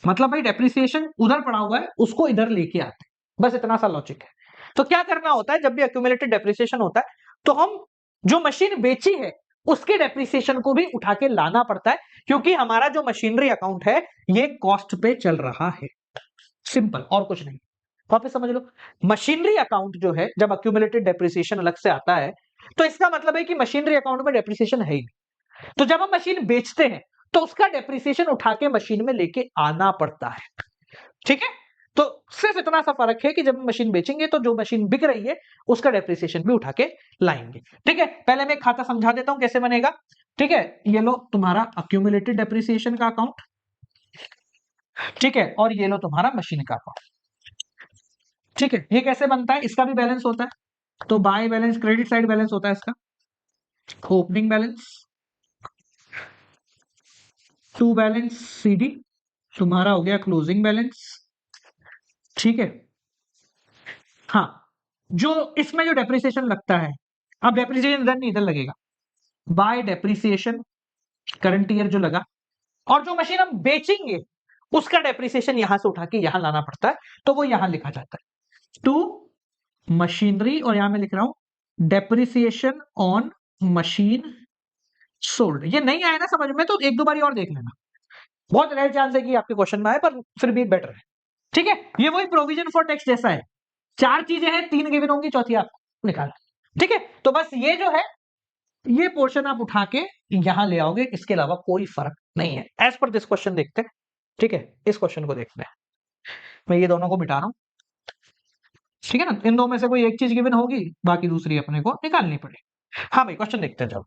मतलब भाई डेप्रिसिएशन उधर पड़ा हुआ है, उसको इधर लेके आते हैं, बस इतना सा लॉजिक है। तो क्या करना होता है, जब भी अक्यूमुलेटेड डेप्रिसिएशन होता है तो हम जो मशीन बेची है उसके डेप्रिसिएशन को भी उठा के लाना पड़ता है, क्योंकि हमारा जो मशीनरी अकाउंट है ये कॉस्ट पे चल रहा है। सिंपल, और कुछ नहीं। वापस समझ लो, मशीनरी अकाउंट जो है जब अक्यूमुलेटेड डेप्रिसिएशन अलग से आता है तो इसका मतलब है कि मशीनरी अकाउंट में डेप्रिसिएशन है ही नहीं। तो जब हम मशीन बेचते हैं तो उसका डेप्रिसिएशन उठा के मशीन में लेके आना पड़ता है। ठीक है, तो सिर्फ इतना सा फर्क है कि जब मशीन बेचेंगे तो जो मशीन बिक रही है उसका डेप्रिसिएशन भी उठा के लाएंगे। ठीक है, पहले मैं एक खाता समझा देता हूं कैसे बनेगा। ठीक है, ये लो तुम्हारा अक्यूमुलेटेड डेप्रिसिएशन का अकाउंट, ठीक है, और ये लो तुम्हारा मशीन का अकाउंट। ठीक है, ये कैसे बनता है, इसका भी बैलेंस होता है। तो by balance, credit side balance होता है इसका, opening balance, to balance c d तुम्हारा हो गया क्लोजिंग बैलेंस। ठीक है, हाँ, जो इसमें जो डेप्रिसिएशन लगता है, अब डेप्रिसिएशन इधर नहीं इधर लगेगा, बाय डेप्रिसिएशन करंट ईयर जो लगा, और जो मशीन हम बेचेंगे उसका डेप्रिसिएशन यहां से उठा के यहां लाना पड़ता है, तो वो यहां लिखा जाता है टू मशीनरी, और यहां मैं लिख रहा हूं डेप्रिसिएशन ऑन मशीन सोल्ड। ये नहीं आया ना समझ में तो एक दो बारी और देख लेना, बहुत रेयर चांस है कि आपके क्वेश्चन में आए, पर फिर भी बेटर है। ठीक है, ये वही प्रोविजन फॉर टैक्स जैसा है, चार चीजें हैं, तीन गिवन होंगी, चौथी आप निकाल। ठीक है, तो बस ये जो है ये पोर्शन आप उठा के यहां ले आओगे, इसके अलावा कोई फर्क नहीं है। एज पर दिस क्वेश्चन देखते हैं। ठीक है, इस क्वेश्चन को देखते हैं, मैं ये दोनों को मिटा रहा हूं। ठीक है ना, इन दो में से कोई एक चीज गिवन होगी, बाकी दूसरी अपने को निकालनी पड़ेगी। हाँ भाई, क्वेश्चन देखते हैं। जब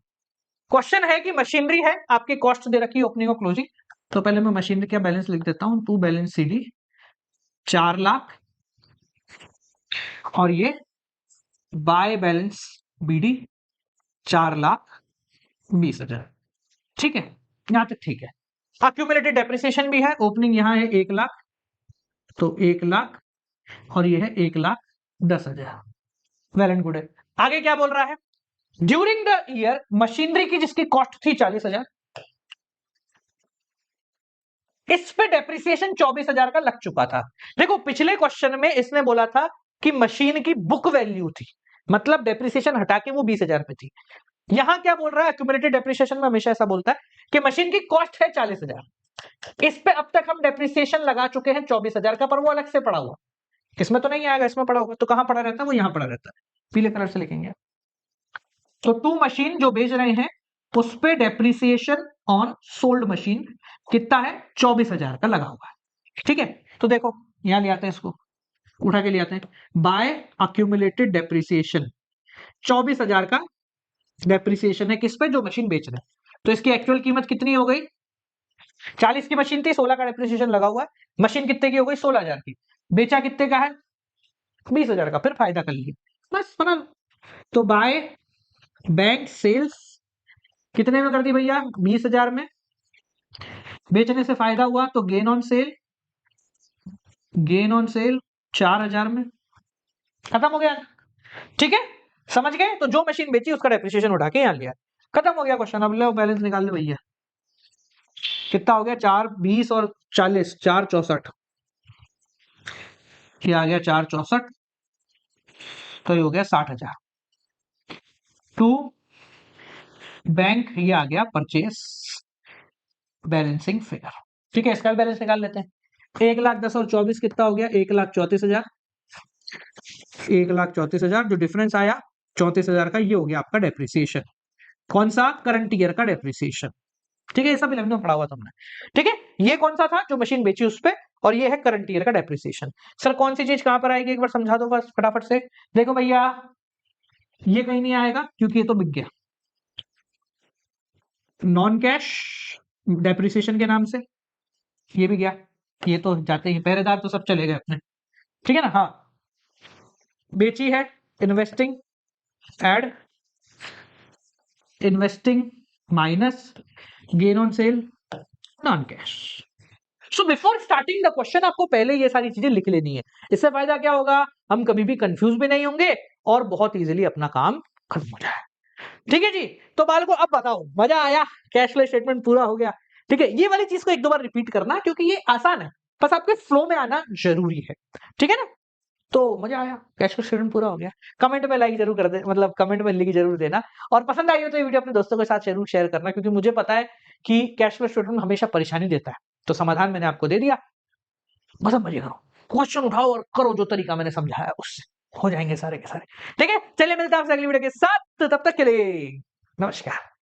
क्वेश्चन है कि मशीनरी है, आपकी कॉस्ट दे रखी है ओपनिंग और क्लोजिंग, तो पहले मैं मशीनरी का बैलेंस लिख देता हूं, टू बैलेंस सीडी 4 लाख, और ये बाय बैलेंस बीडी 4,20,000। ठीक है, यहां तक ठीक है। अक्यूमुलेटेड डेप्रिसिएशन भी है, ओपनिंग यहां है 1 लाख, तो 1 लाख, और ये है 1,10,000। वेल एंड गुड है। आगे क्या बोल रहा है, ड्यूरिंग द ईयर मशीनरी की जिसकी कॉस्ट थी 40,000, इस पे डेप्रिसिएशन 24,000 का लग चुका था। देखो पिछले क्वेश्चन में इसने बोला था कि मशीन की बुक वैल्यू थी, मतलब डेप्रिसिएशन हटा के वो 20,000 पे थी। यहां क्या बोल रहा है, एक्यूमुलेटेड डेप्रिसिएशन में हमेशा ऐसा बोलता है कि मशीन की कॉस्ट है 40,000, इस पे अब तक हम डेप्रिसिएशन लगा चुके हैं 24,000 का, पर वो अलग से पड़ा हुआ, इसमें तो नहीं आएगा, इसमें पड़ा होगा, तो कहां पड़ा रहता है, वो यहां पड़ा रहता है, पीले कलर से लिखेंगे। तो टू मशीन जो बेच रहे हैं उस पे डेप्रिसिएशन ऑन सोल्ड मशीन कितना है, 24,000 का लगा हुआ है। ठीक है, तो देखो यहां ले आते हैं, इसको उठा के ले आते हैं, बाय अक्यूमुलेटेड डेप्रिसिएशन 24,000 का डेप्रिसिएशन है किस पे, जो मशीन बेच रहे हैं, तो इसकी एक्चुअल कीमत कितनी हो गई, 40 की मशीन थी, 16 का डेप्रिसिएशन लगा हुआ है, मशीन कितने की हो गई, 16,000 की, बेचा कितने का है, 20,000 का, फिर फायदा कर लिया बस बना। तो बाय बैंक सेल्स कितने में कर दी भैया, 20,000 में, बेचने से फायदा हुआ तो गेन ऑन सेल, 4,000 में, खत्म हो गया। ठीक है, समझ गए, तो जो मशीन बेची उसका डेप्रिसिएशन उठा के यहां लिया, खत्म हो गया क्वेश्चन। अब लो बैलेंस निकाल ले भैया, कितना हो गया, 4,20 और 40, 4,64, ये आ गया 4,64, तो ये हो गया 60,000। टू बैंक ये आ गया परचेस बैलेंसिंग फिगर। ठीक है, इसका भी बैलेंस निकाल लेते हैं, 1,10,000 और 24 कितना हो गया, 1,34,000, 1,34,000 जो डिफरेंस आया 34,000 का, ये हो गया आपका डेप्रिसिएशन, कौन सा, करंट ईयर का डेप्रिसिएशन। ठीक है, ये सब 11 में पढ़ा हुआ तुमने। ठीक है, ये कौन सा था, जो मशीन बेची उस पे, और ये है करंट ईयर का डेप्रिसिएशन। सर कौन सी चीज कहां पर आएगी, एक बार समझा दो बस फटाफट से। देखो भैया, ये कहीं नहीं आएगा क्योंकि ये तो बिक गया, नॉन कैश डेप्रिसिएशन के नाम से ये भी गया, ये तो जाते ही पहरेदार तो सब चले गए अपने। ठीक है ना, हाँ, बेची है, investing, add investing minus gain on sale, non cash. So before starting the question आपको पहले ये सारी चीजें लिख लेनी है, इससे फायदा क्या होगा, हम कभी भी कंफ्यूज भी नहीं होंगे और बहुत इजीली अपना काम खत्म हो जाए। ठीक है जी, तो बालको अब बताओ, मजा आया, कैश फ्लो स्टेटमेंट पूरा हो गया। ठीक है, ये वाली चीज को एक दो बार रिपीट करना क्योंकि ये आसान है, बस आपके फ्लो में आना जरूरी है। ठीक है ना, तो मजा आया, कैश फ्लो स्टेटमेंट पूरा हो गया। कमेंट में लाइक जरूर कर दे, मतलब कमेंट में लिख जरूर देना, और पसंद आई हो तो ये वीडियो अपने दोस्तों के साथ जरूर शेयर करना, क्योंकि मुझे पता है कि कैश फ्लो स्टेटमेंट हमेशा परेशानी देता है, तो समाधान मैंने आपको दे दिया, बस अब मजे करो, क्वेश्चन उठाओ और करो जो तरीका मैंने समझाया, उससे हो जाएंगे सारे के सारे। ठीक है, चलिए मिलते हैं आपसे अगली वीडियो के साथ, तब तक के लिए नमस्कार।